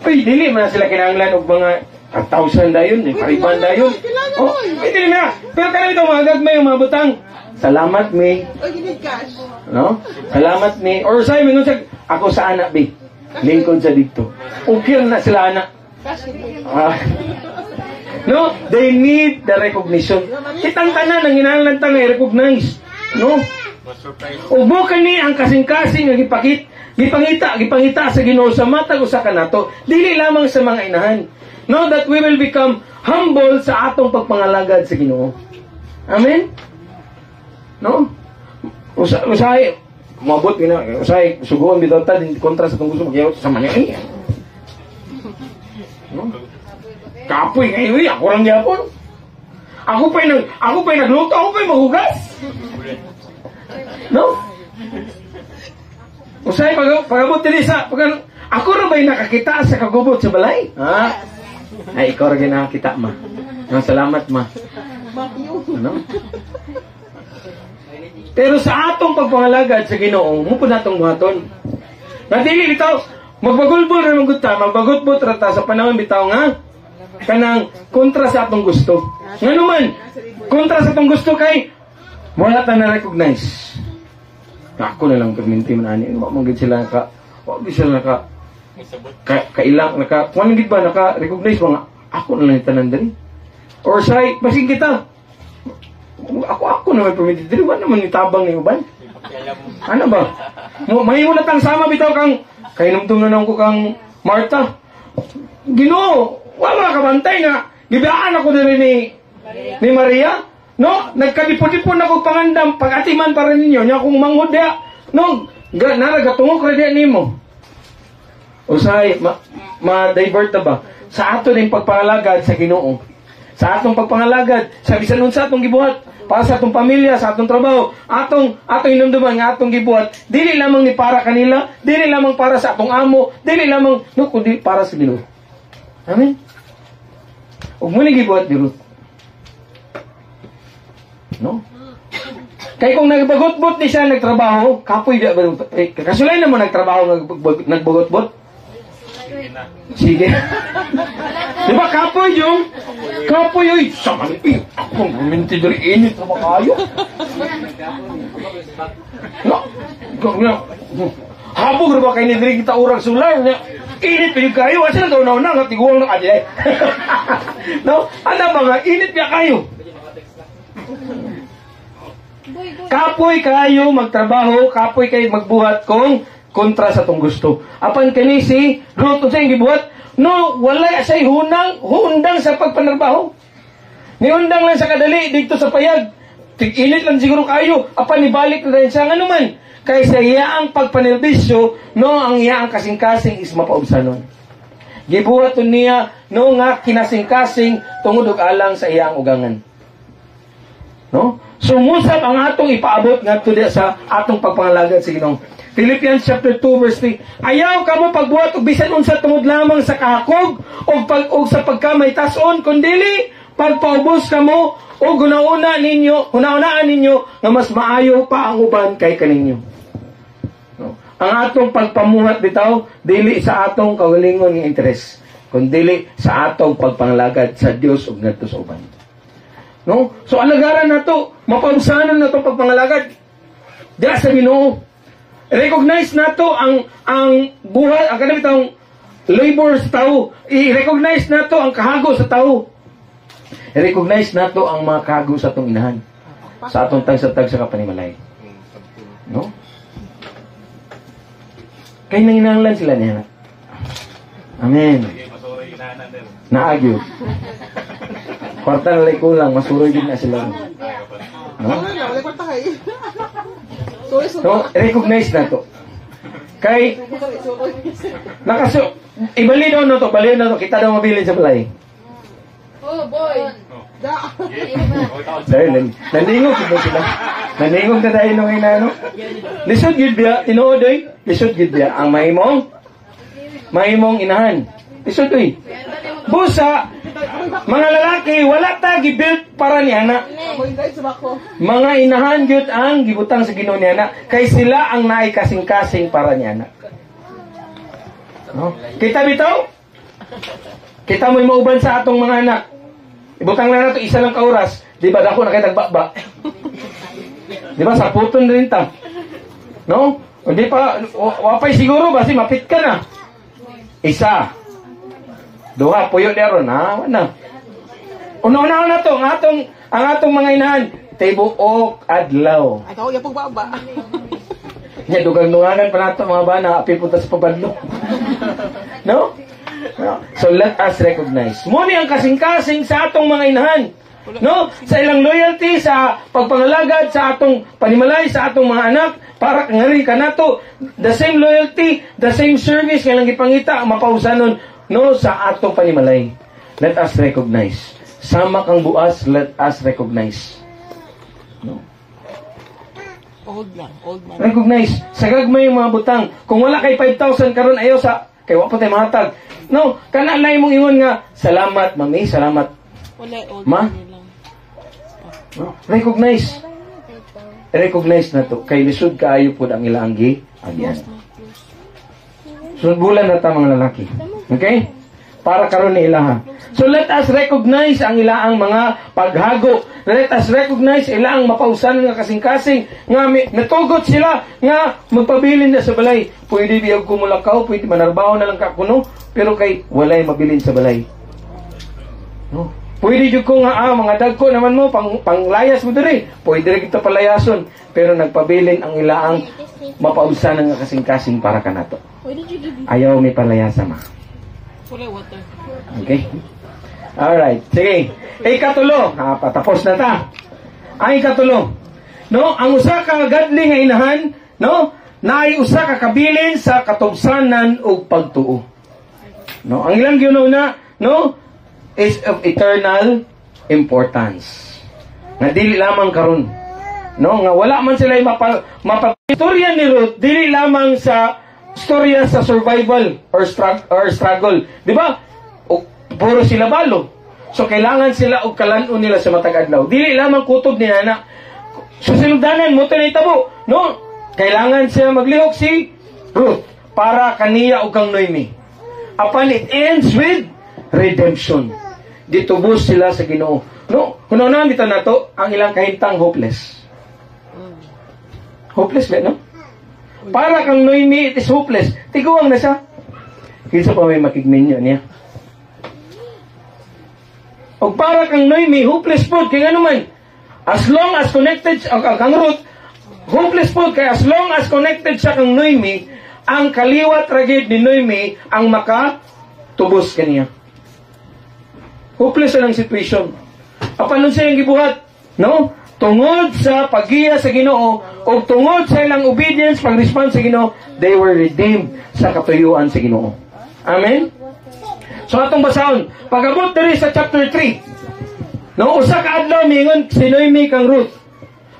uy, dili man sila kinahanglan og mga 1,000 dayon, 500 dayon. Oh, pwede na. Pero kanito mga gagmay yung mga butang. Salamat, May. Oy, you need cash. No? Salamat, May. Or sa'yo, may nung ako sa anak, May. Lingkod sa dito. Okay na sila, anak. Cash hindi. No? They need the recognition. Kitang tanan ang hinahanglan ta nga i-recognize. No? Ubo kani ang kasing-kasing nga gipangita sa Ginoo sa matag usa kanato, dili lamang sa mga inahan. No, that we will become humble sa atong pagpangalagad sa Ginoo. Amen? No? Usahay mabot gina, usahay suguon bitaw ta din kontra sa tong gusto magyawat sa manya. No? Kapoy ngayon, ako lang yapon. Ako pa'y nagluto, ako pa'y mahugas. No? Usay, pagabot din sa, ako na ba'y nakakita sa kagubot sa balay? Ha? Ay, ikaw rin nakakita, ma. No, salamat, ma. Ano? Pero sa atong pagpangalagad sa Ginoo, mo po natong buhaton. Nadili bitaw, magbagulbol rin magbagutbot rata sa panahon bitaw nga, kanang kontra sa atong gusto. Nga naman, kontra sa atong gusto kay wala ta na-recognize. Ako na lang perminti man ani. Wa man gid sila kailang kuan gid ba naka-recognize mga ako na lang tanan diri. Or say basig kita. Ako na may perminti diri wa naman nitabang ni uban. Ano ba? May wala tang sama bitaw kang kainumtum na nang ko kang Martha. Ginoo, wala ka bantay nga gibiyaan ako diri ni Maria. No, nagkadipon-dipon ako pangandam pag-atiman para ninyo nya kung manghod dia. No, naragatungok ra dia nimo. Usay ma-divert ta ba sa ato ning pagpangalagad sa Ginoo. Sa atong pagpangalagad sa bisan unsa atong gibuhat para sa atong pamilya, sa atong trabaho, atong hinumduman nga atong gibuhat, dili lamang ni para kanila, dili lamang para sa atong amo, dili lamang no kundi para sa Ginoo. Amen. Ug muli gibuhat ni Ruth. No? Kay kung nagbagot-bot ni siya nagtrabaho, kapoy di ba? Kasulay na mo nagtrabaho nagbagot-bot. Sige. Di ba kapoy yung? Kapoy yung sama ni ako minti dari init na makayo. No. Habog ba kay ni diri kita urang sulay nya. Init pa yung kayo, asa na daw na nga tiguang na adi. No? Ano ba nga init pa kayo? Kapoy kayo magtrabaho, kapoy kayo magbuhat kung kontra sa tong gusto. Apan kani si Ruth unsay gibuhat? No, wala say hundang sa pagpanarbaho. Ni undang lang sa kadali dito sa payag. Tig-init lang siguro kayo. Apan nibalik na rin siya nga naman. Kay sa iyaang pagpanerbisyo, no, ang iyaang kasing-kasing is mapaubsanon. Gibuhat niya no nga kinasing-kasing tungod og alang sa iyang ugangan. No? So musab ang atong ipaabot ngadto diha sa atong pagpangalagad sa Ginoo. Philippians chapter 2 verse 3. Ayaw kamo pagbuhat og bisan unsa tungod lamang sa kahakog og sa pagkamay tason kundili pagpaubos kamo o hunahunaan ninyo nga mas maayo pa ang uban kay kaninyo. No? Ang atong pagpamuhat bitaw dili sa atong kaugalingon nga interes, kundi sa atong pagpangalagad sa Dios ug ngadto sa uban. No? So alagaran nato, mapausanan nato pagpangalagad diha sa Ginoo. Recognize nato ang buhat, ang kanang bitawng labor sa tao. I-recognize nato ang kahago sa tao. I-recognize nato ang mga kahago sa atong inahan. Sa atong tag sa kapanimalay. No? Kay nanginahanglan sila niya. Amen. Naagyo. Kwarta na kulang, masuroy din na sila. No? So, recognize na to. Kay, ibali daw na to, kita daw mabilin sa balay. Oh, boy. Dahil, naningog sila. Naningog na dahil nung inano. Lisod yun biya, tinuod oy. Lisod yun biya, ang mahimong inahan. Lisod oy. Busa, mga lalaki, wala ta gibuild para ni anak. Mga inahan gyud ang gibutang sa Ginoo ni anak, kay sila ang naay kasing-kasing para ni anak. No? Kita bitaw? Kita mo'y mauban sa atong mga anak. Ibutang na nato isa lang ka oras, di ba dako na kay tagbaba? Di ba sa puton rin ta? No? Hindi pa wapay siguro basi mapit ka na. Isa. Duha puyo deron ha, wala. Una-una na to, ang atong mga inahan, tibuok adlaw. Ay, kaya pagbaba. Nya dugang-dunganan pa nato mga bana, apil punta sa pabadlo. No? So let us recognize. Muni ang kasing-kasing sa atong mga inahan. No? Sa ilang loyalty, sa pagpangalagad, sa atong panimalay, sa atong mga anak, para ngari ka nato, the same loyalty, the same service, kailang ipangita, mapausanon, no, sa atong panimalay. Let us recognize. Sama kang buas, let us recognize. No? Old man. Recognize. Sa gagmay yung mga butang. Kung wala kay 5,000 karon ayaw sa, kay wala po tayo mahatag. No, kanalay mong ingon nga, salamat, mami, salamat. Wala, old Ma? man lang. No? Recognize. Recognize na to. Kay lisod kaayo po ang ilang agyan. Sunod bulan na ta mga lalaki. Okay? Para karon ni ilaha. So let us recognize ang ilaang mga paghago. Let us recognize ilaang mapausan nga kasing-kasing nga natugot sila nga magpabilin na sa balay. Pwede biyag kumulakaw, pwede manarbaho na lang ka kuno, pero kay walay mabilin sa balay. No? Pwede jud ko nga mga dagko naman mo panglayas mo diri. Pwede rin kita palayason, pero nagpabilin ang ilaang mapausan nga kasing-kasing para kanato. Ayaw may palayasa ma. Wala water. Okay? Alright. Sige. Ikatulo. Patapos na ta. Ang ikatulo. No? Ang usa ka godly nga inahan, no? Naay usa ka kabilin sa katubsanan ug pagtuo. No? Ang ilang ginuna, no? Is of eternal importance. Nga dili lamang karon. No? Nga wala man sila mapapastorya ni Ruth, dili lamang sa storya sa survival or struggle. Di ba? Puro sila balo. So, kailangan sila og kalanon nila sa matag adlaw. Dili lamang kutob ni Nana. Susundanan mo ito na itabo. No? Kailangan siya maglihok si Ruth para kaniya o kang Noemi. Upon it ends with redemption. Ditubos sila sa Ginoo. No? Kung naman dito na to, ang ilang kahintang hopeless. Hopeless ba, no? Para kang Noemi, it is hopeless. Tiguang na siya. Kinsa pa may makigminyo niya. O para kang Noemi, hopeless po. Kaya nga naman, as long as connected, kang Ruth, hopeless po. Kaya as long as connected siya kang Noemi, ang kaliwat ragid ni Noemi ang makatubos kaniya. Hopeless ang situation. Apanon siya yung gibuhat? No? Tungod sa paggiya sa Ginoo o tungod sa ilang obedience, pag-response sa Ginoo, they were redeemed sa katuyuan sa Ginoo. Amen? So atong basahon, pag-abot diri sa chapter 3. No, usa ka adlaw mingon si Noemi kang Ruth.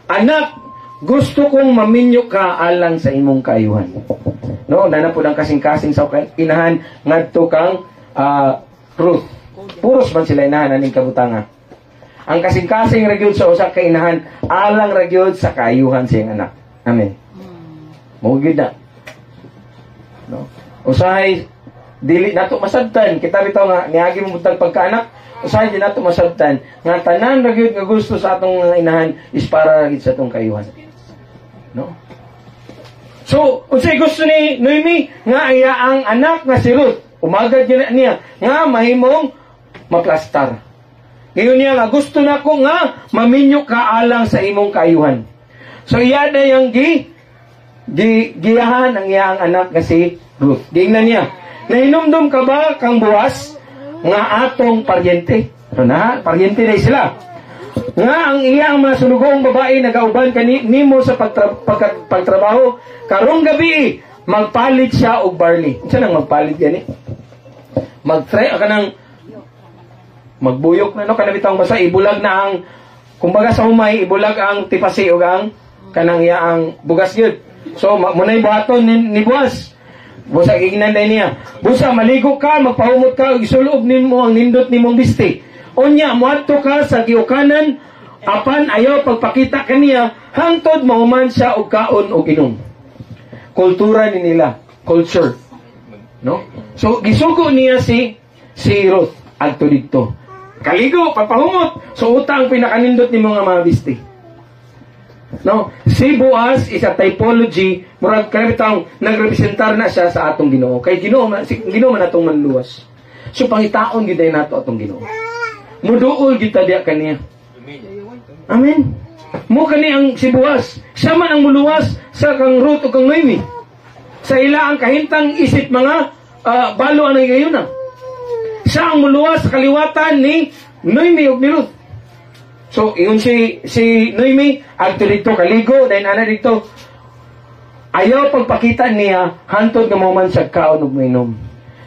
Anak, gusto kong maminyo ka alang sa imong kaayuhan. No, nana po lang kasing-kasing sa inahan ngadto kang Ruth. Puros man sila inahan aning kabutanga. Ang kasing-kasing ra gyud sa usa ka inahan alang ra gyud sa kaayuhan sa iyang anak. Amen. Mao gyud na. No? Usahay dili nato masabtan kita bitaw nga niagi mo butang pagkaanak, usahay di nato masabtan nga tanan ra gyud nga gusto sa atong mga inahan is para ra gyud sa atong kaayuhan. No? So, unsay gusto ni Noemi nga iya ang anak nga si Ruth, umagad niya nga mahimong maplastar. Ngayon niya nga gusto nako nga maminyo ka alang sa imong kaayuhan. So iya na yang giyahan ang iyang anak nga si Ruth. Tingnan niya, nahinumdum ka ba kang Boaz nga atong paryente? Na, paryente na sila. Nga ang iyang mga sunugong babae nagauban kanimo sa pagtrabaho, karong gabi magpalit siya og barley. Unsa nang magpalit gani? Magtry ka nang magbuyok na no kana bitang basta ibulag na ang kumbaga sa humay ibulag ang tipasi ug ang kanang iyaang bugas gyud. So munay buhaton ni Boaz. Busa giginanday niya. Busa maligo ka, magpahumot ka ug isulob nimo ang nindot nimong bisti. Unya moadto ka sa giukanan apan ayaw pagpakita kaniya hangtod mahuman siya og kaon og inom. Kultura ni nila, culture. No? So gisugo niya si Ruth adto didto. Kaligo, papahumot. So, utang pinakanindot ni mga bisti. No? Si Boaz is a typology, murag kanabitang nagrepresentar na siya sa atong Ginoo. Kay Ginoo man atong manluwas. So, pangitaon gid nato atong Ginoo. Muduol kita diya kaniya. Amen. Mo kani ang si Boaz. Siya man ang muluwas sa kang Ruth o kang Noemi. Sa ila ang kahintang isip mga balo anay gayon na. Siya ang muluwas sa kaliwatan ni Noemi ug ni Ruth. So, ingon si Noemi, adto dito kaligo, dahil ana dito, ayaw pagpakita niya, hantod nga mahuman siya kaon ug mainom.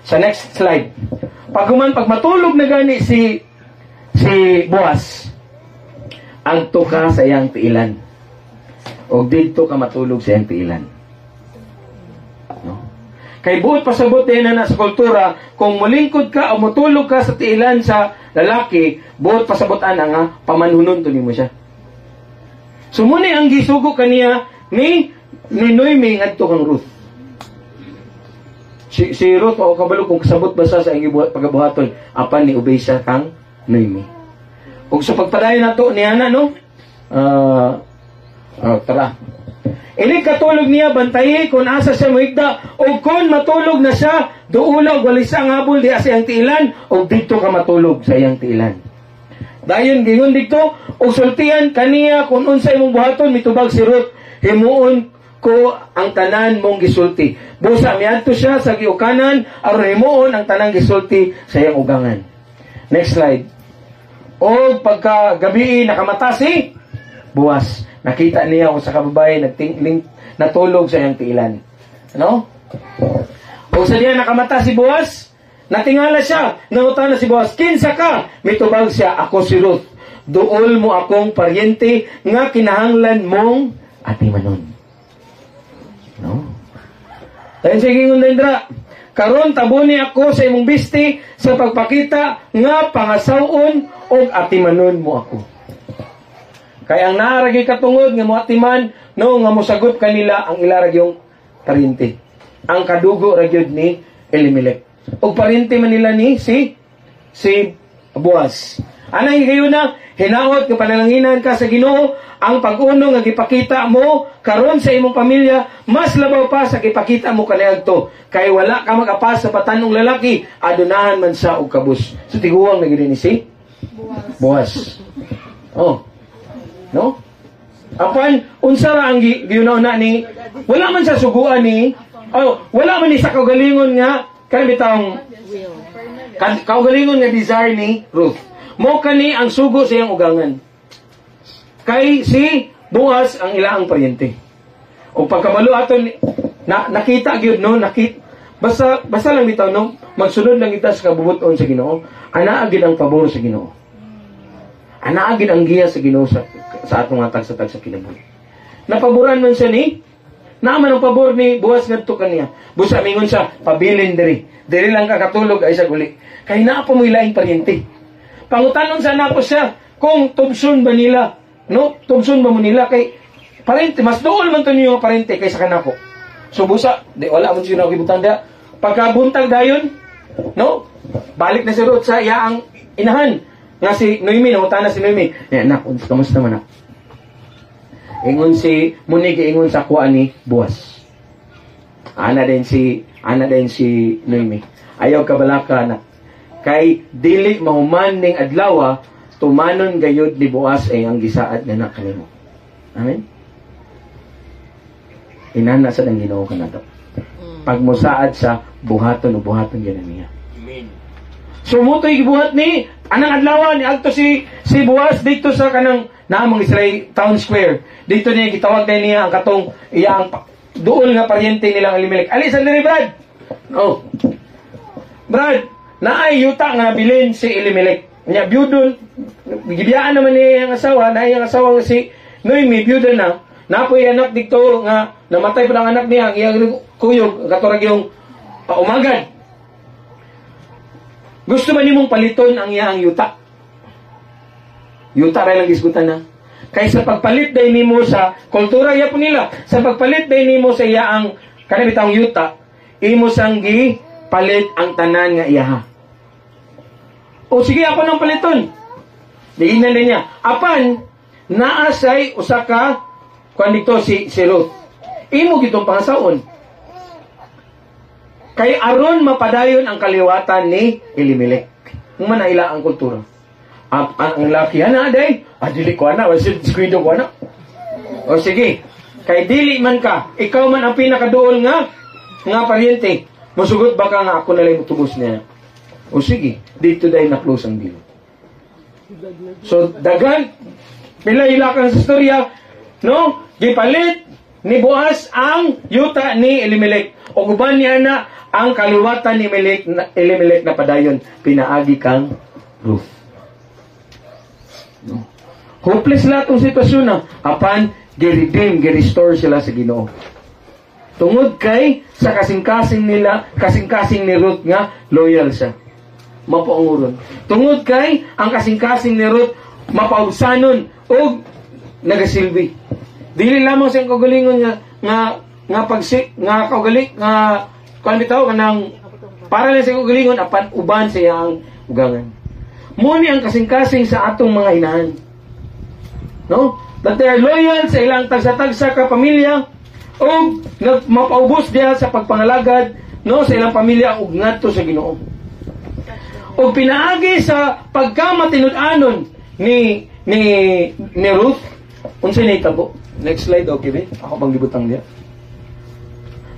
Sa next slide. Pag matulog na gani si Boaz, agto ka sa iyang tiilan. O dito ka matulog sa iyang tiilan. Kay buot pasabot din na sa kultura, kung mulingkod ka o mutulog ka sa tiilan sa lalaki, buot pasabotan nga pamanhunon to nimo siya. Sumuni ang gisugo kaniya ni Noemi ngadto kang Ruth. Si Ruth o kabalo kung kasabot basa sa iyang pagabuhaton apan ni ubay siya kang Noemi. Ug sa pagpadayon nato ni ana no. Tara. Ini katulog niya bantayi kung asa siya muigda o kung matulog na siya duula og walisa ang habol di sa iyang tiilan o dito ka matulog sa iyang tiilan. Dayon gingon dito og sultian kaniya kung unsa imong buhaton mitubag si Ruth himuon ko ang tanan mong gisulti. Busa miadto siya sa giukanan aron himuon ang tanang gisulti sa iyang ugangan. Next slide. O pagka gabi nakamata si Boaz. Nakita niya kung sa kababae natulog sa iyang tiilan. Ano? O sa diya nakamata si Boaz, natingala siya, nangutan na si Boaz, kinsa ka? Mitubag siya, ako si Ruth. Duol mo akong paryente nga kinahanglan mong atimanon. No? Dahil sa gingon dendra, karon tabuni ako sa imong bisti sa pagpakita nga pangasawon o atimanon mo ako. Kaya ang naaragi katungod nga moatiman no nga mosagot kanila ang ilaragyong parinti. Ang kadugo ragyod ni Elimelech. Og parinti man nila ni si Boaz. Anay gayon na hinaot nga panalanginan ka sa Ginoo ang pag-uno nga gipakita mo karon sa imong pamilya mas labaw pa sa gipakita mo kaniadto kay wala ka magapas sa patanong lalaki adunahan man sa og kabus. So tiguang na gid ni si Boaz. Oh. No? Apan unsa ra ang giunaw na ni wala man sa suguan ni wala man ni sa kaugalingon nga kanibitang kaugalingon nga desire ni Ruth. Mo kani ang sugo sa iyang ugangan. Kay si Boaz ang ilaang paryente. O pagkamalo aton nakita gyud no basta lang bitaw no magsunod lang kita sa kabubuton sa Ginoo ana gyud ang pabor sa Ginoo. anaagin ang giya sa Ginoo sa atong hatag sa kinabuhi. Napaboran man siya ni, naaman ang pabor ni Boaz ngadto kaniya. Busa mingon siya, pabilin diri. Diri lang kakatulog ay siya guli. Kay naa pa mo ilaing paryente. Pangutanon sa nako siya, kung tubson ba nila, no? Tubson ba mo nila kay parente, mas dool man to niyo parente kaysa kanako. So busa, di wala mo siya nakibutang da. Pagkabuntag dayon, no? Balik na si Ruth sa iyaang inahan. Nga si Noemi, nangutana si Noemi. Anak, kamusta man ako? Ingon si Munig, ingon sa kuha ni Boaz. Ana din si Noemi. Ayaw kabalaka na. Kay dili mahuman ning adlaw, tumanon gayud ni Boaz ay ang gisaad nga kanimo. Amen. Inana sa nang Ginoo kanato. Pag mosaad sa buhaton gyud niya. Amen. So mutoy gibuhat ni anang adlaw ni adto si Boaz dito sa kanang naamong Israel Town Square. Dito niya gitawag din niya ang katong iyang dool nga paryente nilang Elimelech. Ali sandali Brad. Oh. Brad, naay yuta nga bilin si Elimelech. Nya byudon gibiyaan naman niya ang asawa, naay ang asawa si Noemi byudon na. Napoy anak dito nga namatay pa ang anak niya, ang iyang kuyog katurag yung umagad. Gusto ba nimong paliton ang iyang yuta? Yuta ray lang gisgutan na. Kaysa pagpalit day nimo sa kultura ya po nila, sa pagpalit day nimo sa iyaang kanabitang yuta, imo sang gi palit ang tanan nga iyaha. O sige ako nang paliton. Diinan din niya. Apan naasay usa ka kuan dito si Ruth. Imo gitong pangasaon. Kay aron mapadayon ang kaliwatan ni Elimelech. Human na ila ang kultura. Ang laki ana day, dili ko ana, wasit skuido ko ana. O sige, kay dili man ka, ikaw man ang pinakaduol nga paryente. Masugot ba ka nga ako na lang tubos niya? O sige, dito day na close ang deal. So dagan pila ila kang sa storya, no? Gipalit ni Boaz ang yuta ni Elimelech. O guban niya na ang kaliwatan ni Elimelech na padayon, pinaagi kang Ruth. No. Hopeless lahat ang sitwasyon na apan gi-redeem, gi-restore sila sa Ginoo. Tungod kay sa kasing-kasing ni Ruth nga loyal siya. Mapaunguron. Tungod kay ang kasing-kasing ni Ruth mapaugsanon o nagasilbi. Dili lamang siyang kaugalingon nga pagsik nga kaugali nga kuan bitaw kanang para lang sa kaugalingon apan uban sa iyang ugangan. Muni ang kasing-kasing sa atong mga inahan. No? That they are loyal sa ilang tagsa-tagsa ka pamilya o mapaubos diya sa pagpangalagad no sa ilang pamilya ug ngadto sa Ginoo. O pinaagi sa pagkamatinud-anon ni Ruth unsay nahitabo. Next slide, okay ba? Ako pang gibutang diya.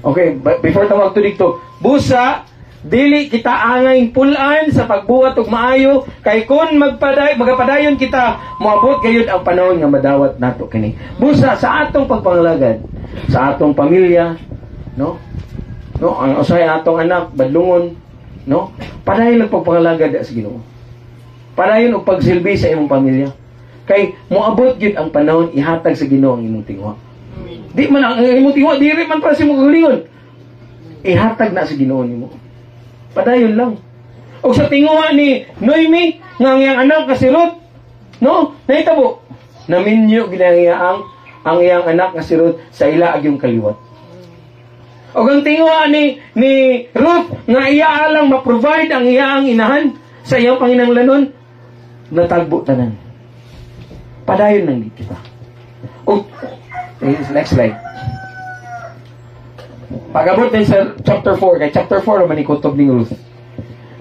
Okay, before tawag to dito, busa dili kita angay pulan sa pagbuhat ug maayo kay kun magapadayon kita moabot gayud ang panahon nga madawat nato kini. Busa sa atong pagpangalagad sa atong pamilya, no? No, ang usay atong anak badlungon, no? Padayon lang pagpangalagad sa Ginoo. Padayon og pagsilbi sa imong pamilya. Kay moabot gyud ang panahon ihatag sa Ginoo ang imong tingwa. Di man ang imong tingwa diri man para sa imong kalingon. Ihatag na sa Ginoo nimo. Padayon lang. O sa tinguha ni Noemi, nga ang iyang anak na si Ruth, no? Nahitabo. Naminyo ginangya ang iyang anak na si Ruth sa ila agyong kaliwat. O ang tinguha ni Ruth, nga iya lang ma-provide ang iyang inahan sa iyang panginahanglanon, natagbo tanan. Padayon lang kita. O, next slide. Pagabot din sa chapter 4, kay chapter 4 naman ikutob ni Ruth.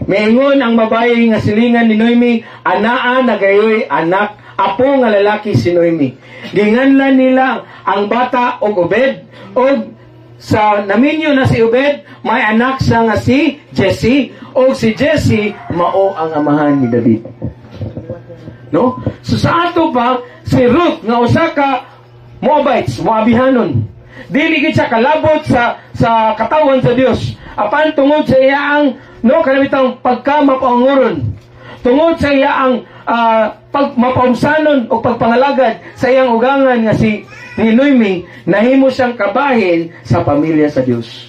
Maingon ang babae nga silingan ni Noemi, anaa nagayoy anak, apo nga lalaki si Noemi. Ginganlan nila ang bata og Obed, og sa naminyo na si Obed, may anak siya nga si Jesse, og si Jesse mao ang amahan ni David. No? So sa ato pa, si Ruth nga usa ka Moabites, Moabihanon. Dili gid siya kalabot sa katawan sa Dios. Apan tungod sa iyaang kanabitang pagkamapanguron. Tungod sa iyaang mapaumsanon o pagpangalagad sa iyang ugangan nga si ni Noemi, nahimo siyang kabahin sa pamilya sa Dios.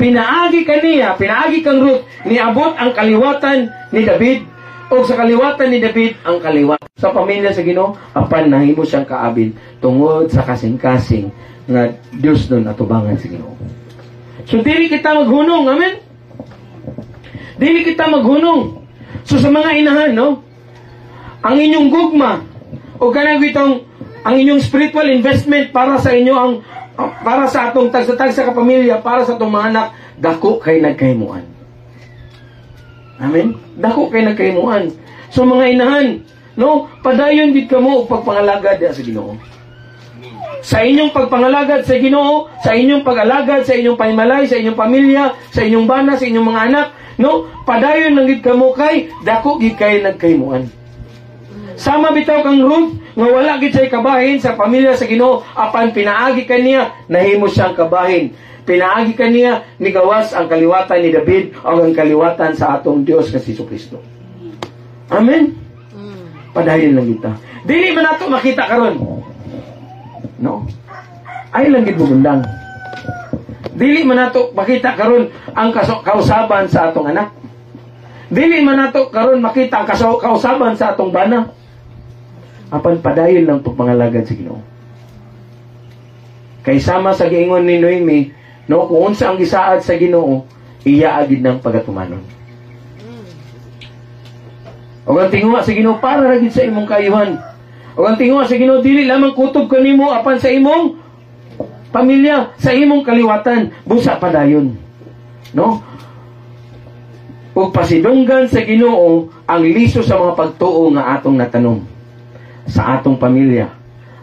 Pinaagi kang Ruth, niabot ang kaliwatan ni David, o sa kaliwatan ni David ang kaliwatan sa pamilya sa Ginoo, apan nahimo siyang kaabid tungod sa kasing-kasing nga Dios nun atubangan sa Ginoo. So dili kita maghunong, amen? Dili kita maghunong. So sa mga inahan, no? Ang inyong gugma o kanang itong ang inyong spiritual investment para sa inyo para sa atong tagsa-tagsa ka pamilya, para sa atong mga anak, dako kay nagkahimuan. Amen? Dako kay nagkahimuan. So mga inahan, no, padayon gid kamo og pagpangalagad sa Ginoo. Sa inyong pagpangalagad sa Ginoo, sa inyong pag-alagad sa inyong panimalay, sa inyong pamilya, sa inyong bana, sa inyong mga anak, no, padayon lang gid kamo kay dako gid kay nagkahimuan. Sama bitaw kang Ruth nga wala gid siya kabahin sa pamilya sa Ginoo, apan pinaagi kaniya nahimo siyang kabahin. Pinaagi kaniya ni gawas ang kaliwatan ni David o ang kaliwatan sa atong Dios nga si Jesucristo. Amen. Padayon lang kita. Dili man nato makita karon. No? Ay lang gid bugundang. Dili man nato makita karon ang kausaban sa atong anak. Dili man nato karon makita ang kausaban sa atong bana. Apan padayon lang pagpangalagad sa Ginoo. Kay sama sa giingon ni Noemi, no, kung unsa ang gisaad sa Ginoo, iya agid ng pagatumanon. O ang tingwa sa Ginoo para ra gid sa imong kayuhan. O ang tingwa sa Ginoo dili lamang kutob kanimo apan sa imong pamilya, sa imong kaliwatan, busa padayon. No? O pasidunggan sa Ginoo ang liso sa mga pagtuo nga atong natanom sa atong pamilya,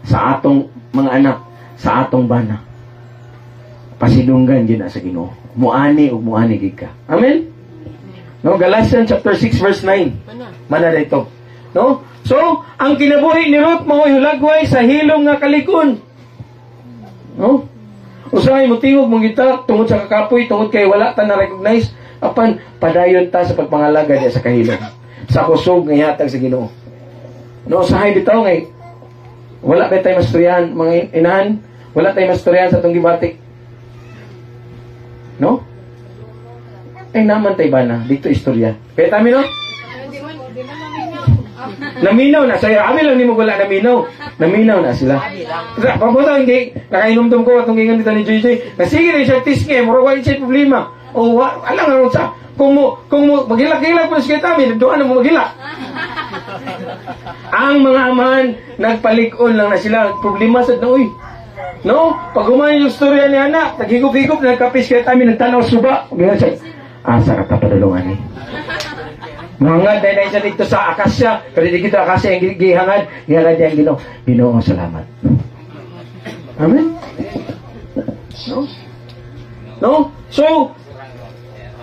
sa atong mga anak, sa atong bana. Pasidunggan gid sa Ginoo. Muani ug muani gid ka. Amen. No, Galatians chapter 6 verse 9. Mana dito. No? So, ang kinabuhi ni Ruth mao hulagway sa hilom nga kalikon. No? Usahay mo tingog mong kita tungod sa kakapoy, tungod kay wala ta na recognize, apan padayon ta sa pagpangalaga diya sa kahilom. Sa kusog nga yatag sa Ginoo. No, usahay bitaw ngay wala kay tay masturyan mga inahan, wala tay masturyan sa atong gibati. No? Ay naman tay bana dito istorya. Kaya tami no? Naminaw na saya. Amin lang nimo wala naminaw. Naminaw na sila. Pabuta hindi nakainomdom ko atong gingan dito ni JJ. Sige na siya tiske, mura wa siya problema. O alang nga sa kung mo magilak-hilak mo sa kami, doon na mo magilak. Ang mga amahan nagpalikon lang na sila. Problema sa uy. No? Pag gumayon yung storya ni anak, naghigop-higop, nagkapis kaya kami, nagtanaw suba. Ganyan siya. Asa ka tapadalungan eh. Mga dahil siya dito sa akasya, pero di kita akasya yung gihangad, gihangad niya ang Ginoo, salamat. Amen? No? No? So,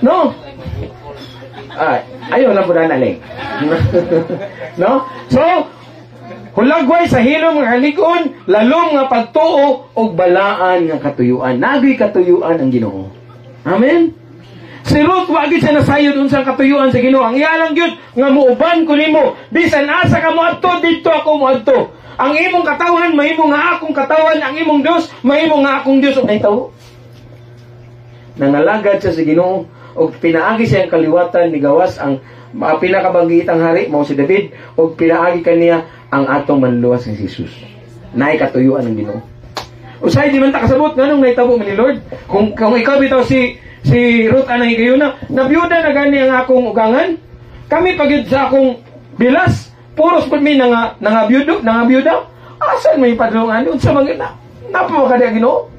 no? Ayaw lang po na naling. No? So, hulagway sa hilom nga halikon, lalong nga pagtuo o balaan nga katuyuan. Nagoy katuyuan ang Ginoo. Amen? Si Ruth, wagid siya nasayod unsang katuyuan sa Ginoo. Ang iyalang yun, nga muuban ko nimo. Bisan asa ka mo adto, dito ako mo adto. Ang imong katawan, mahimo nga akong katawan. Ang imong Dios, mahimo nga akong Dios. O naitaw. Nangalagad siya sa Ginoo. O pinaagi siya ang kaliwatan ni gawas ang pinakabanggitang hari, mao si David. O pinaagi kaniya ang atong manluwas ni Jesus. Naay katuyuan ng Ginoo. Usay di man ta kasabot nganong naitabo man ni Lord. Kung ikaw bitaw si Ruth anang igayuna, nabiyuda na gani ang akong ugangan. Kami pagid sa akong bilas, puros pud mi nangabiyuda. Asan may padulungan unsa man na? Napa ka diha Ginoo?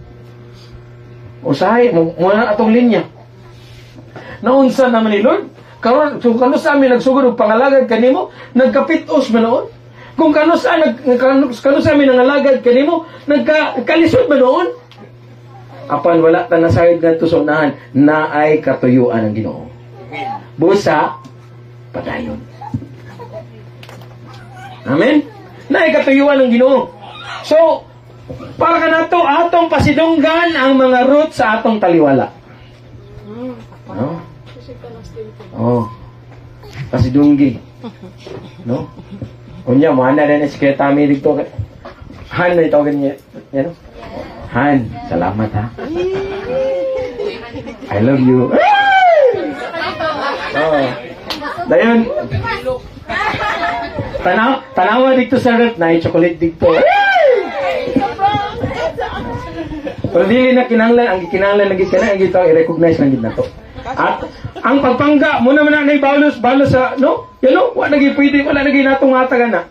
Usahay mo na atong linya. Naunsa naman ni Lord? Karon kung sa amin nagsugod og pangalagad kanimo, nagkapitos man noon. Kung kano sa amin nangalagad kanimo, nagkalisod man noon. Apan wala ta nasayod ngadto sa unahan na ay katuyuan ng Ginoo. Busa padayon. Amen. Na ay katuyuan ng Ginoo. So, para kanato atong pasidunggan ang mga root sa atong taliwala. No? Oh. Pasidunggi. No? Unya, mo na rin si Kuya Tami dito. Han, na itawagan niya. Yan, Han, salamat ha. I love you. Oh. Dayon. Tanawa dito sa rep na chocolate dito. Pero dili na kinahanglan, ang kinahanglan lagi kana ang gito i-recognize lang gid nato. At ang pagpangga mo naman na balos sa no? You know, wala lagi pwede, wala lagi natong matagan na.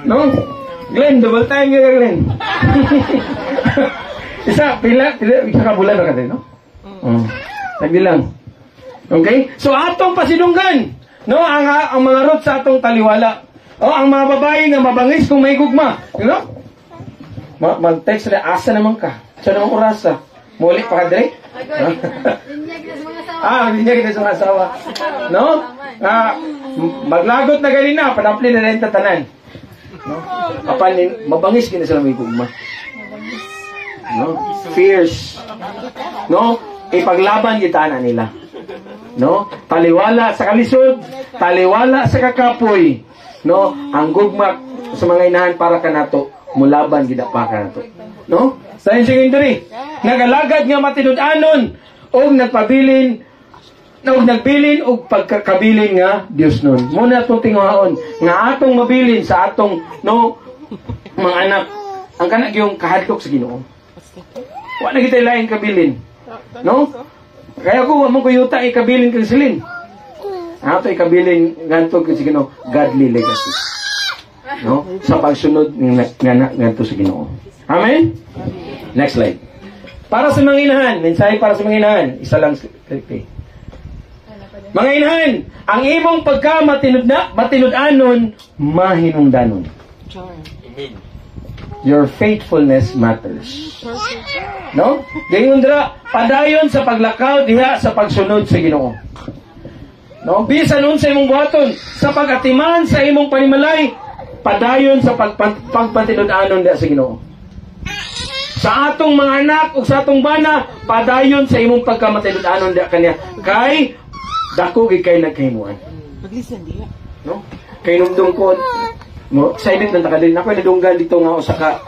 No? Glenn, double time nga Glenn. isa ka bulan ra ka din, no? Nagbilang. Okay? So atong pasidunggan, no, ang mga roots sa atong taliwala. Ang mga babae nga mabangis kung may gugma, you know? Mag-text na asa naman ka. Sa namang orasa. Muli pa ka dire? Hindi kita sa mga asawa. No? Maglagot na ganina, panapli na rin tatanan. No? Apan, mabangis kina sila may gugma. No? Fierce. No? Ipaglaban kita na nila. No? Taliwala sa kalisod, taliwala sa kakapoy. No? Ang gugma sa mga inahan para kanato, mulaban gidapa kanato. No? Sa secondary, nagalagad nga matinud-anon og nagpabilin og pagkakabilin nga Dios nun. Muna itong tinguhaon nga atong mabilin sa atong mga anak. Ang kanag yung kahadlok sa Ginoo. Wa na kita lain kabilin. No? Kaya ko mo ko yuta ikabilin kang silin. Ato ikabilin nganto sa Ginoo, godly legacy. No? Sa pagsunod nganto sa Ginoo. Amen? Next slide. Para sa mga inahan, mensahe para sa mga inahan, isa lang mga inahan, ang imong pagka matinud-anon, mahinungdanon. Your faithfulness matters. No? Gayon dira, padayon sa paglakaw diha sa pagsunod sa Ginoo. No? Bisan unsa imong buhaton sa pag-atiman sa imong panimalay, padayon sa pagpatinud-anon diha sa Ginoo. Sa atong mga anak o sa atong bana, padayon sa imong pagkamatinud-anon diha kaniya. Kay dako gid kay nagkahimuan. Paglisan diha. No? Kay numdum ko mo excited na takadin ako nadunggan dito nga usa ka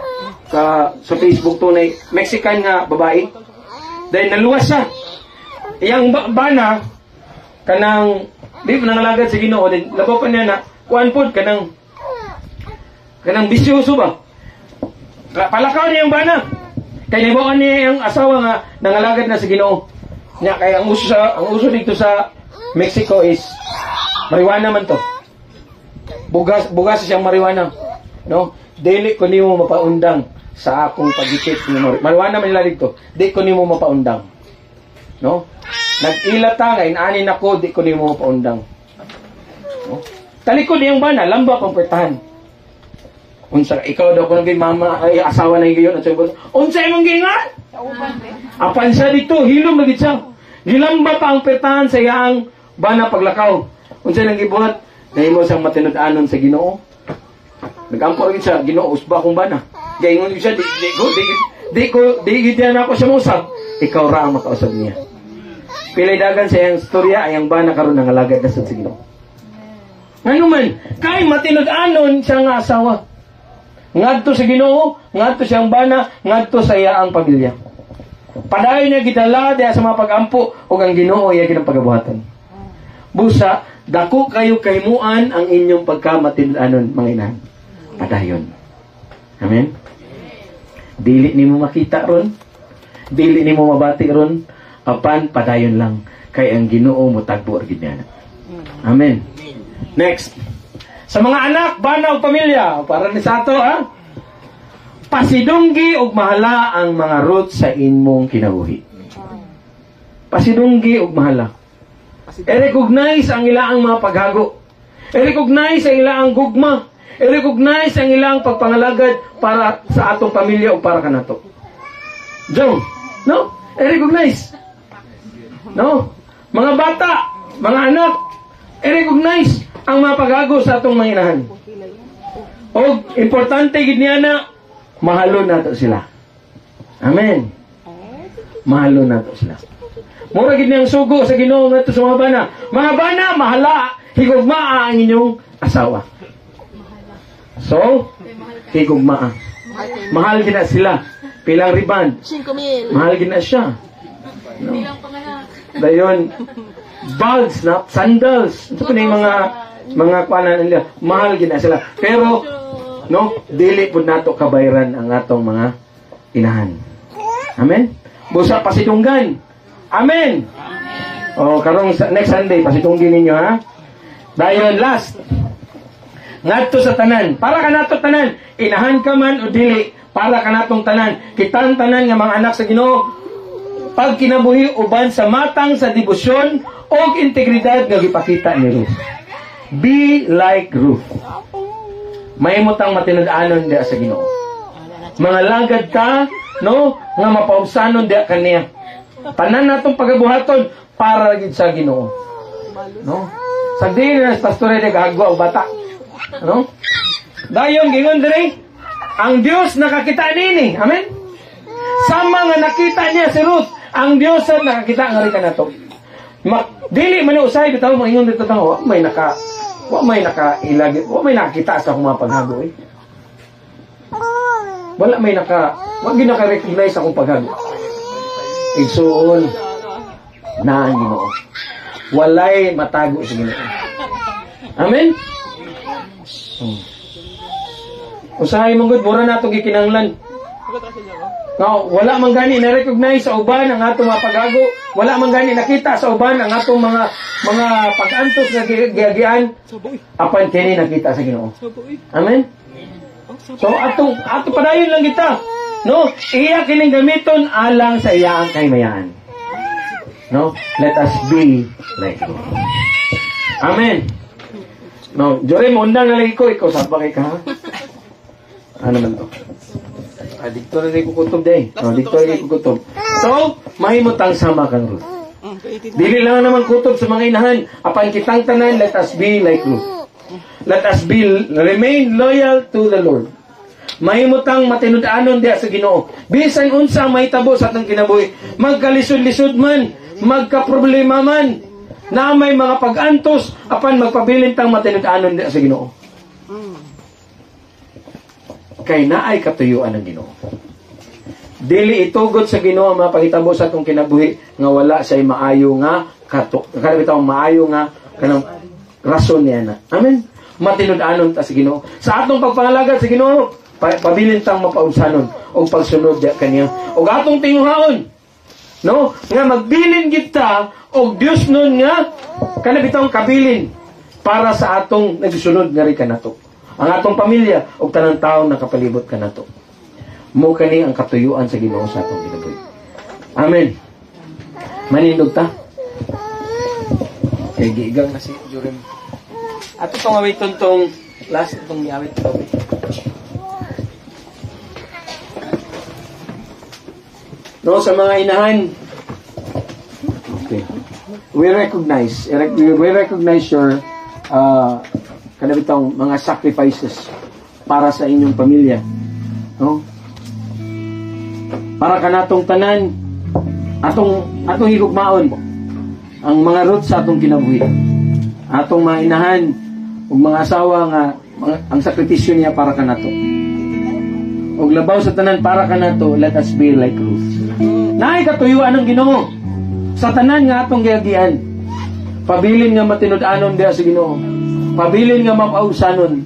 sa Facebook tunay Mexican nga babae. Dahil naluwas siya. Iyang bana kanang di pa nangalagad sa Ginoo din labaw pa niya na kuan pod kanang bisyoso ba? Palakaw niya yung bana. Kaya naibawan niya yung asawa nga nangalagad na sa Ginoo. Nya kaya ang uso dito sa Mexico is marijuana man to. Bugas siyang marijuana. No? Dili ko nimo mapaundang sa akong pagikit ni marijuana man nila dito. Di ko nimo mapaundang. No? Nag-ilata nga inaani nako di ko nimo mapaundang. No? Talikod niyang bana lamba pang pertahan. Unsa ikaw daw kung mama ay asawa na gayon at sabi unsa imong gingan? Apan siya dito hilom lagi siya. Gilamba pa ang pertahan sa iyang bana paglakaw. Unsa nang gibuhat? Nahimo siyang matinud-anon sa Ginoo. Nagampor gid siya Ginoo usba kong bana. Gaingon siya di gid na ako siya musab. Ikaw ra ang makausab niya. Pilay dagan sa iyang istorya ay ang bana karon nangalagad na sa Ginoo. Ngano man kay matinud-anon siya nga asawa. Ngadto sa Ginoo, ngadto siyang bana, ngadto sa iya ang pamilya. Padayon niya gidala diha sa mga pagampo ug ang Ginoo iya ginang pagabuhatan. Busa, dako kayo kahimuan ang inyong pagkamatinud-anon mga inahan. Padayon. Amen. Dili nimo makita ron, dili nimo mabati ron, apan padayon lang kay ang Ginoo motagbo gid niya. Amen. Next. Sa mga anak, bana o pamilya, para ni Sato, pasidunggi og mahala ang mga roots sa imong kinabuhi. Pasidunggi og mahala. I-recognize ang ilang mga paghago. I-recognize ang ilang gugma. I-recognize ang ilang pagpangalagad para sa atong pamilya o para kanato. Jom, no? I-recognize. No? Mga bata, mga anak, i-recognize ang mga paghago sa atong mga inahan. O, importante gid niya na mahalon nato sila. Amen. Mahalon nato sila. Mura gid niyang sugo sa Ginoo ngadto sa mga bana. Mga bana, mahala, higugma ang inyong asawa. So, higugma. Mahal gina sila. Pilang riband. 5,000. Mahal gina siya. No? Dayon, bags na, sandals. Ito po na yung mga kuanan nila. Mahal gina sila. Pero, no, dili po nato kabayran ang atong mga inahan. Amen? Busa pasidunggan. Amen? O, karong next Sunday, pasidunggin ninyo, ha? Dayon, last. Ngadto sa tanan. Para ka nato tanan. Inahan ka man o dili. Para ka natong tanan. Kitang tanan nga mga anak sa Ginoo. Pag kinabuhi uban sa matang sa debosyon o integridad nga gipakita ni Ruth. Be like Ruth. Mahimutang matinud-anon diya sa Ginoo. Mga lagad ka, no, nga mapausanon diya kaniya. Tanan natong pagabuhaton para gid sa Ginoo. No? Sagdi na sa pastore de gagwa og bata. No? Dayon gingon diri, ang Dios nakakita nini. Amen. Sama nga nakita niya si Ruth, ang Dios ang nakakita nga rin kanato. Dili man usay bitaw mo ingon dito tao, wa may nakita sa akong mga paghago eh. Wala naka-recognize akong paghago. Igsuon na ang Ginoo. Walay matago sa Ginoo. Amen. Usahay mong good, mura na itong gikinanglan. No, wala man gani na-recognize sa uban ang atong mga paghago. Wala man gani nakita sa uban ang atong mga pag-antos na giagian. Apan kini nakita sa Ginoo. Amen. So atong padayon lang kita. No, iya kining gamiton alang sa iyaang kaymayan. No, let us be like God. Amen. No, Jore mo undang na lagi ko ikaw sa bagay ka. Ano man to? Dikto na rin kukutob day. Dikto na rin kukutob. So, mahimutang sama kang Ruth. Dili lang naman kutob sa mga inahan. Apan kitang tanan, let us be like Ruth. Let us remain loyal to the Lord. Mahimutang matinud-anon diya sa Ginoo. Bisan unsa may tabo sa atong kinabuhi. Magkalisod-lisod man, magkaproblema man, na may mga pag-antos, apan magpabilintang matinud-anon diya sa Ginoo. Kay naay katuyuan ng Ginoo. Dili itugod sa Ginoo ang mga pagitabo sa atong kinabuhi nga wala say maayo nga maayo nga kanang rason niya na. Amen. Matinud-anon ta sa Ginoo. Sa atong pagpangalagad sa Ginoo, pabilintang mapaunsanon og pagsunod diya kaniya. Og atong tinguhaon, no, nga magbilin kita og Dios nun nga kana bitong kabilin para sa atong nagsunod nga ri kanato. Ang atong pamilya o tanang tao nakapalibot ka na to. Mo kani ang katuyuan sa Ginoo sa atong kinabuhi. Amen. Manindog ta. Kay giigang na si Jorim. Ato tong awiton tong last itong giawit ko. No, sa mga inahan. Okay. We recognize your kanabitang mga sacrifices para sa inyong pamilya. No? Para kanatong tanan, atong higugmaon ang mga roots sa atong kinabuhi. Atong mga inahan ug mga asawa nga ang sakripisyo niya para kanato. Ug labaw sa tanan para kanato, let us be like Ruth. Naay katuyuan ng Ginoo sa tanan nga atong giagian. Pabilin nga matinud-anon diha sa Ginoo. Pabilin nga mapausanon.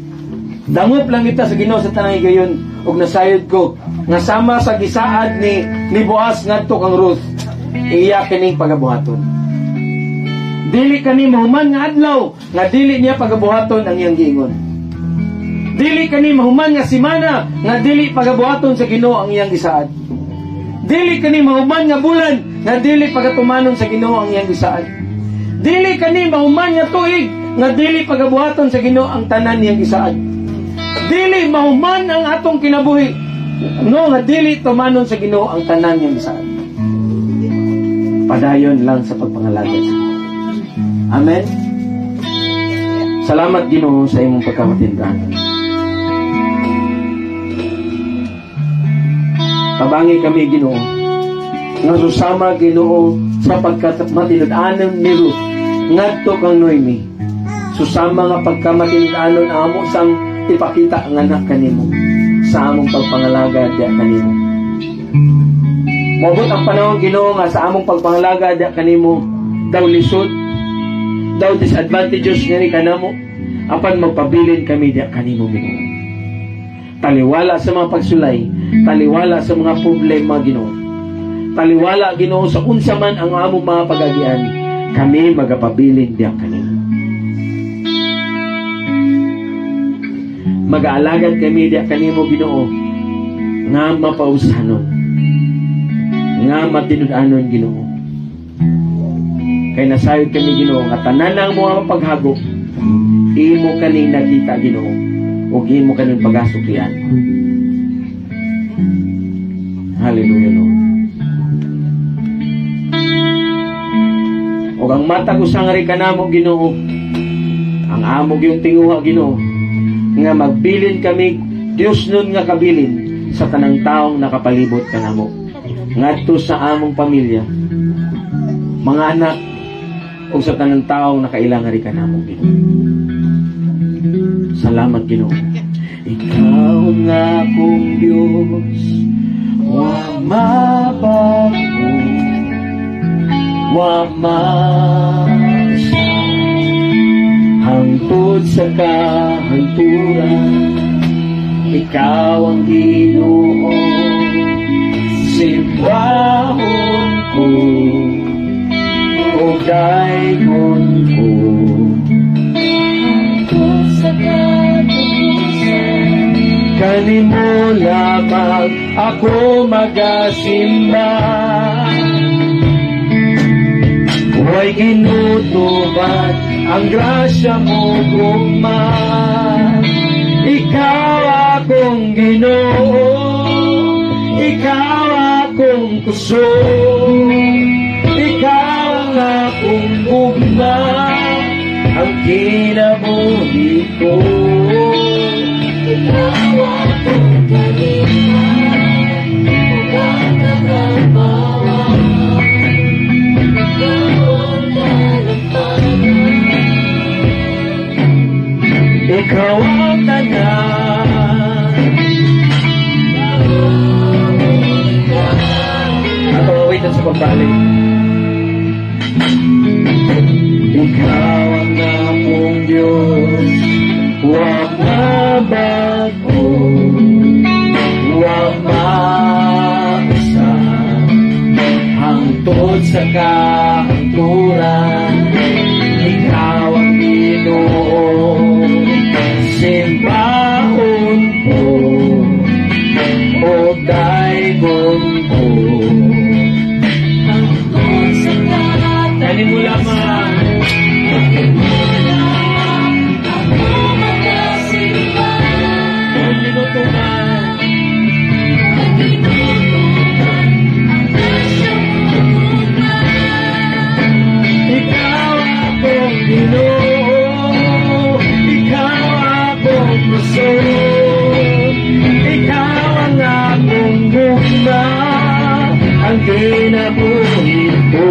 Dangop lang kita sa Ginoo sa tanang higayon ug nasayod ko nga sama sa gisaad ni Boaz ngadto kang Ruth. Iya kining pagabuhaton. Dili kani mahuman nga adlaw nga dili niya pagabuhaton ang iyang giingon. Dili kani mahuman nga semana nga dili pagabuhaton sa Ginoo ang iyang gisaad. Dili kani mahuman nga bulan nga dili pagatumanon sa Ginoo ang iyang gisaad. Dili kani mahuman nga tuig nga dili pagabuhaton sa Ginoo ang tanan niyang gisaad. Dili mahuman ang atong kinabuhi no nga dili tumanon sa Ginoo ang tanan niyang gisaad. Padayon lang sa pagpangalagad sa Ginoo. Amen. Salamat Ginoo sa imong pagkamatindahan. Tabangi kami Ginoo nga susama Ginoo sa pagkamatindahan ni Ruth ngadto kang Noemi. Susama nga pagkamatinud-anon ang amo sang ipakita ang anak kanimo sa among pagpangalaga diya kanimo. Moabot ang panahon Ginoo nga sa among pagpangalaga diya kanimo daw lisod, daw disadvantages ngani kanamo, apan magpabilin kami diya kanimo Ginoo. Taliwala sa mga pagsulay, taliwala sa mga problema Ginoo. Taliwala Ginoo sa unsa man ang among mga pagagian, kami magapabilin diya kanimo. Mag-aalagad kami diya kanimo Ginoo nga mapausanon, nga matinud-anon Ginoo. Kay nasayod kami Ginoo nga tanan ang mga paghago imo kaning nakita Ginoo ug imo kaning pagasuklian. Hallelujah Lord. Ug ang matag usang ri kanamo Ginoo, ang amog yung tinguha Ginoo nga magbilin kami Dios nun nga kabilin sa tanang taong nakapalibot kanamo, ngadto sa among pamilya, mga anak, o sa tanang taong nakailangan rin kanamo Ginoo. Salamat Ginoo. Ikaw nga kong Diyos, wa mabago, wa mausap, hangtod sa kahanturan. Ikaw ang Ginoo, simbahon ko, o dayon ko. Hangtod sa katapusan, kanimo lamang ako magasimba. Huwag ginutubat ang grasya mo gugman. Ikaw akong Ginoo, ikaw akong puso, ikaw ang akong gugma, ang kinabuhi ko. Ikaw akong kaliman, huwag nagagawa, ikaw ang lalapanan, ikaw ang tanan. At awawitan sa pagbalik. Ikaw ang akong Diyos, huwag mabago, huwag mausap, hangtod sa kahanturan. Ikaw ang Ginoo, simbahon ko, o daygon ko. Hangtod sa kahanturan, kanin mo lamang, ako magasimba. Kung tinutukan, ang grasya mo gugman. Ikaw akong Ginoo, ikaw akong puso, ikaw ang akong gugma, ang kinabuhi ko.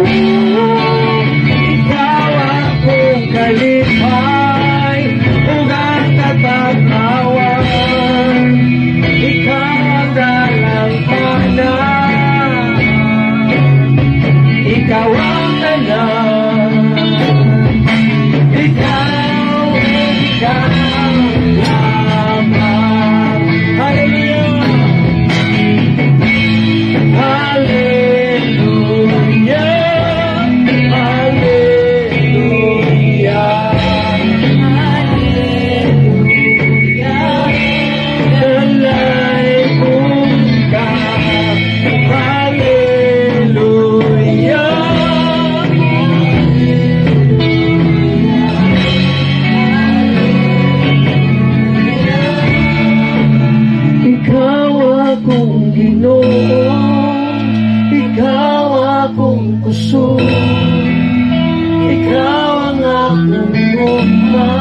Ikaw akong kalipay, ug ang katatawan, ikaw ang dalang tanan, ikaw ang tanan, ikaw lamang. Hallelujah, hallelujah, hallelujah, hallelujah. Dalay kong ka, hallelujah. Ikaw akong Ginoo, ikaw akong puso, ikaw ang akong gugma,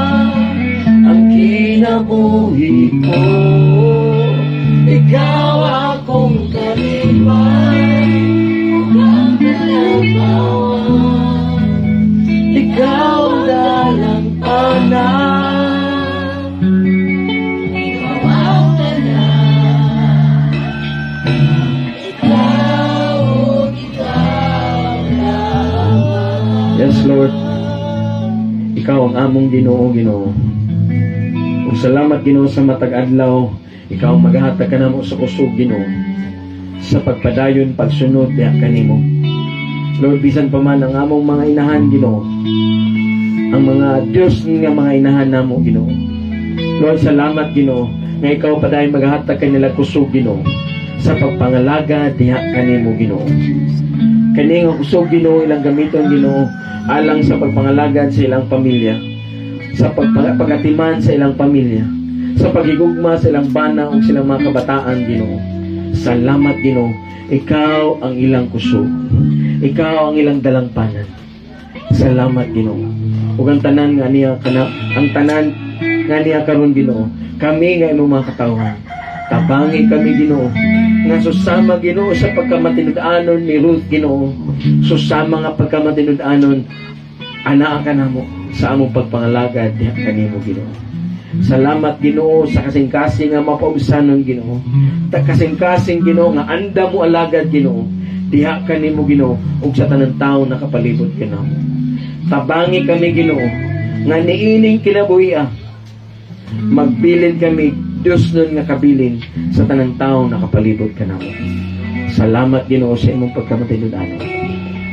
ang kinabuhi ko. Ikaw akong kalipay, ug ang kalagawan, ikaw ang dalang tanan, Yes, Lord. Ikaw ang among Ginoo, Ginoo. Ug salamat, Ginoo, sa matag adlaw. Ikaw ang maghatag kanamo sa kusog, Ginoo, sa pagpadayon, pagsunod diha kanimo. Lord, bisan pa man ang among mga inahan, Ginoo, ang mga Diyos nga mga inahan namo, Ginoo. Lord, salamat, Ginoo, nga ikaw padayon maghatag kanila kusog, Ginoo, sa pagpangalaga diha kanimo, Ginoo. Kani nga kusog, Ginoo, ilang gamiton, Ginoo, alang sa pagpangalagad sa ilang pamilya, sa pagatiman sa ilang pamilya, sa pagigugma sa ilang bana o silang mga kabataan, Ginoo. Salamat, Ginoo, ikaw ang ilang kusog, ikaw ang ilang dalangpanan. Salamat, Ginoo. Ug ang tanan nga niya ang tanan nga niya karon, Ginoo, kami nga imong mga katawhan, tabangi kami, Ginoo, nga susama, Ginoo, sa pagkamatinud-anon ni Ruth, Ginoo, susama nga pagkamatinud-anon anaa ka namo sa among pagpangalagad diha kanimo, Ginoo. Salamat, Ginoo, sa kasing-kasing nga mapausanon, Ginoo. Kasing-kasing, Ginoo, nga anda mo alagad, Ginoo, diha kanimo, Ginoo, ug sa tanang tawo nakapalibot kanamo. Tabangi kami, Ginoo, nga niining kinabuhi magbilin kami, Diyos nun nga kabilin sa tanang taong nakapalibot ka namo. Salamat, Ginoo, sa imong pagkamatinud-anon.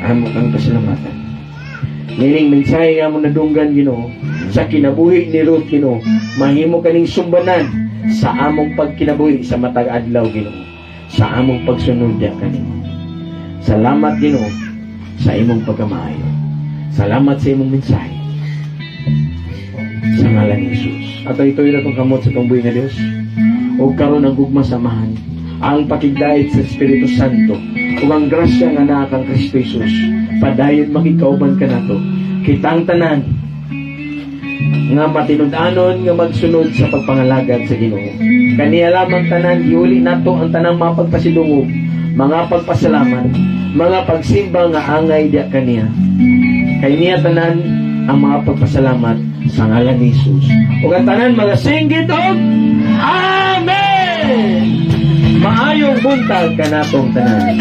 Amo kang pasalamatan. Nining mensahe nga mo nadunggan, Ginoo, sa kinabuhi ni Ruth, Ginoo, mahimo kaning sumbanan sa among pagkinabuhi sa matag adlaw, Ginoo, sa among pagsunod diha kanimo. Salamat, Ginoo, sa imong pagkamaayo. Salamat sa imong mensahe. Sa ngalan ni Jesus. At ito'y na itong kamot sa itong buhay na Diyos. O karon ang gugma samahan, ang pakigdait sa Espiritu Santo, o ang grasya nga na kang Kristo Jesus, padayon makikauban ka nato. Kitang tanan, nga matinud-anon nga magsunod sa pagpangalagad sa Ginoo. Kaniya lamang tanan, iuli nato ang tanang mga pagpasidungog, mga pagpasalamat, mga pagsimba nga angay diya kaniya. Kay niya tanan ang mga pagpasalamat sa ngalan ni Jesus. O ang tanan mga singgit og Amen! Maayong buntag ka natong tanan.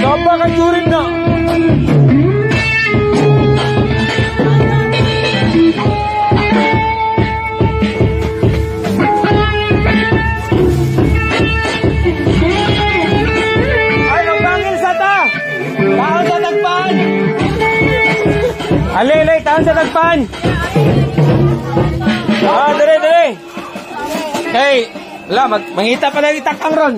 Kapakajurin na! Ay, nagbangil sa ta! Taon sa tagpan! Alilay, taon sa tagpan! Dire, dire! Hey, wala, mangita pala yung itakang ron!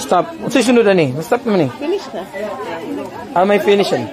Stop. What's sunod na ni? Stop naman ni. Finish na. May finish yan.